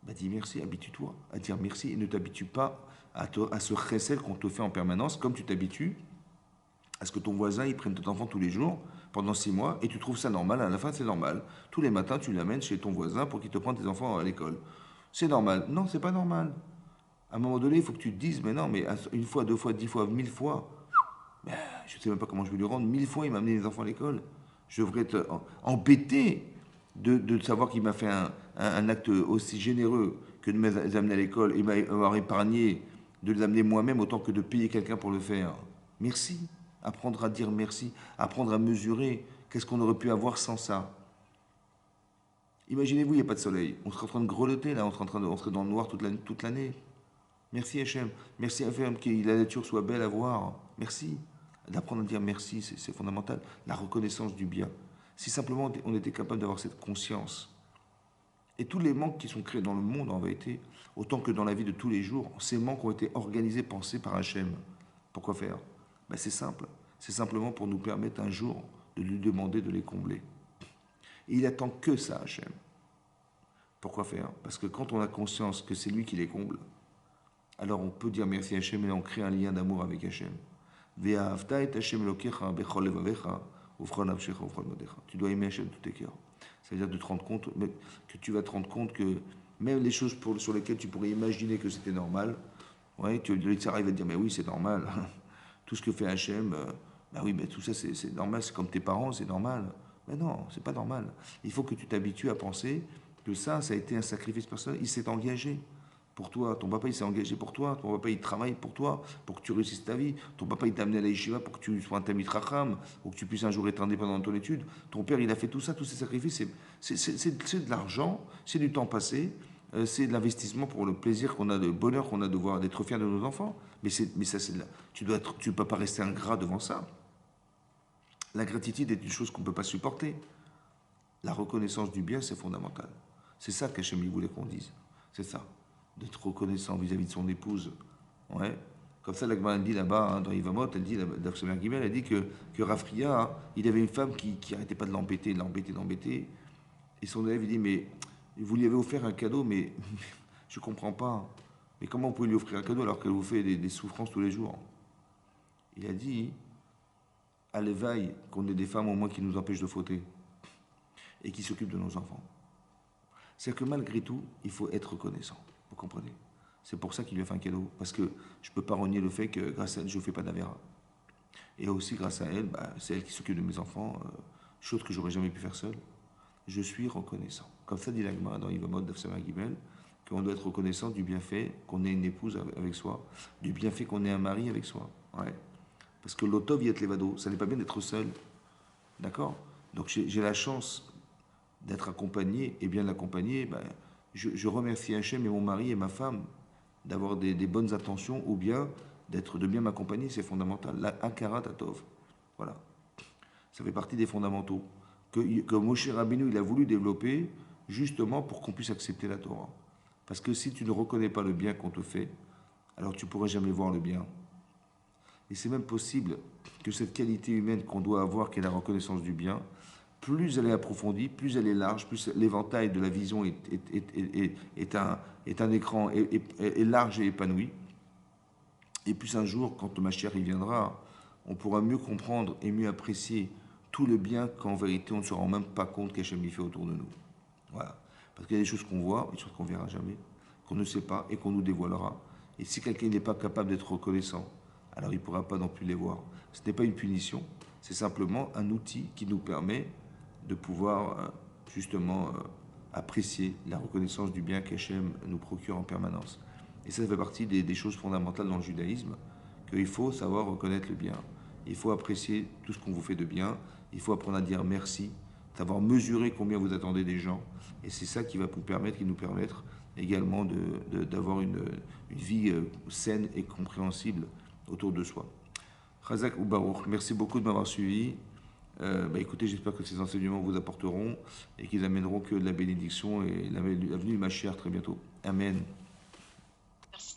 bah dis merci, habitue-toi à dire merci et ne t'habitue pas à ce recel qu'on te fait en permanence, comme tu t'habitues à ce que ton voisin il prenne ton enfant tous les jours pendant 6 mois et tu trouves ça normal. À la fin, c'est normal. Tous les matins, tu l'amènes chez ton voisin pour qu'il te prenne tes enfants à l'école. C'est normal. Non, c'est pas normal. À un moment donné, il faut que tu te dises, mais non, mais une fois, 2 fois, 10 fois, 1000 fois, ben, je ne sais même pas comment je vais lui rendre. 1000 fois, il m'a amené les enfants à l'école. Je devrais être embêté de savoir qu'il m'a fait un acte aussi généreux que de les amener à l'école et m'avoir épargné de les amener moi-même autant que de payer quelqu'un pour le faire. Merci. Apprendre à dire merci, apprendre à mesurer qu'est-ce qu'on aurait pu avoir sans ça. Imaginez-vous, il n'y a pas de soleil. On serait en train de grelotter là, on serait en train de rentrer dans le noir toute l'année. Merci Hachem. Merci Hachem, que la nature soit belle à voir. Merci. D'apprendre à dire merci, c'est fondamental. La reconnaissance du bien. Si simplement on était capable d'avoir cette conscience. Et tous les manques qui sont créés dans le monde en vérité, autant que dans la vie de tous les jours, ces manques ont été organisés, pensés par Hachem. Pourquoi faire? Ben c'est simple. C'est simplement pour nous permettre un jour de lui demander de les combler. Et il attend que ça, Hachem. Pourquoi faire? Parce que quand on a conscience que c'est lui qui les comble, alors on peut dire merci à Hachem et on crée un lien d'amour avec Hachem. Tu dois aimer Hachem de tous tes cœurs. C'est-à-dire de te rendre compte, que tu vas te rendre compte que même les choses sur lesquelles tu pourrais imaginer que c'était normal, ouais, tu va te dire mais oui c'est normal. Tout ce que fait Hachem, bah oui, mais tout ça c'est normal, c'est comme tes parents, c'est normal. Mais non, c'est pas normal. Il faut que tu t'habitues à penser que ça a été un sacrifice personnel. Il s'est engagé pour toi. Ton papa, il s'est engagé pour toi. Ton papa, il travaille pour toi, pour que tu réussisses ta vie. Ton papa, il t'a amené à la yeshiva pour que tu sois un tamid racham, ou que tu puisses un jour être indépendant dans ton étude. Ton père, il a fait tout ça, tous ces sacrifices. C'est de l'argent, c'est du temps passé, c'est de l'investissement pour le plaisir qu'on a, le bonheur qu'on a de voir, d'être fier de nos enfants. Mais ça, c'est tu ne peux pas rester ingrat devant ça. La gratitude est une chose qu'on ne peut pas supporter. La reconnaissance du bien, c'est fondamental. C'est ça qu'Hachem voulait qu'on dise. C'est ça. D'être reconnaissant vis-à-vis de son épouse. Ouais. Comme ça, l'Agma dit là-bas, hein, dans Yvamot, elle dit, Dafsemer Gimel, elle dit que Rafria, hein, il avait une femme qui n'arrêtait pas de l'embêter. Et son élève, il dit, mais vous lui avez offert un cadeau, mais je ne comprends pas. Mais comment vous pouvez lui offrir un cadeau alors qu'elle vous fait des souffrances tous les jours? Il a dit, à l'éveil, qu'on ait des femmes au moins qui nous empêchent de fauter et qui s'occupent de nos enfants. C'est que malgré tout, il faut être reconnaissant. Vous comprenez? C'est pour ça qu'il lui a fait un cadeau. Parce que je ne peux pas renier le fait que grâce à elle, je ne fais pas d'avéra. Et aussi grâce à elle, c'est elle qui s'occupe de mes enfants, chose que j'aurais jamais pu faire seul. Je suis reconnaissant. Comme ça dit l'Agma dans Yvamot d'Afsama Gimel, qu'on doit être reconnaissant du bienfait qu'on ait une épouse avec soi, du bienfait qu'on ait un mari avec soi. Ouais. Parce que l'otov yet levado, ça n'est pas bien d'être seul. D'accord? Donc j'ai la chance d'être accompagné, et bien l'accompagner, je remercie Hachem et mon mari et ma femme d'avoir des bonnes intentions, ou bien de bien m'accompagner, c'est fondamental. La akarat atov. Voilà. Ça fait partie des fondamentaux que Moshe Rabbeinu il a voulu développer justement pour qu'on puisse accepter la Torah. Parce que si tu ne reconnais pas le bien qu'on te fait, alors tu ne pourras jamais voir le bien. Et c'est même possible que cette qualité humaine qu'on doit avoir, qui est la reconnaissance du bien, plus elle est approfondie, plus elle est large, plus l'éventail de la vision est un écran est large et épanoui. Et plus un jour, quand le Mashiach y viendra, on pourra mieux comprendre et mieux apprécier tout le bien qu'en vérité on ne se rend même pas compte qu'Hachem fait autour de nous. Voilà. Parce qu'il y a des choses qu'on voit, des choses qu'on ne verra jamais, qu'on ne sait pas et qu'on nous dévoilera. Et si quelqu'un n'est pas capable d'être reconnaissant, alors il ne pourra pas non plus les voir. Ce n'est pas une punition, c'est simplement un outil qui nous permet de pouvoir justement apprécier la reconnaissance du bien qu'Hachem nous procure en permanence. Et ça fait partie des choses fondamentales dans le judaïsme, qu'il faut savoir reconnaître le bien. Il faut apprécier tout ce qu'on vous fait de bien, il faut apprendre à dire merci, savoir mesurer combien vous attendez des gens. Et c'est ça qui va nous permettre également d'avoir une vie saine et compréhensible autour de soi. Chazak ou Baruch, merci beaucoup de m'avoir suivi. Écoutez, j'espère que ces enseignements vous apporteront et qu'ils amèneront que de la bénédiction et la venue du Mashiach très bientôt. Amen.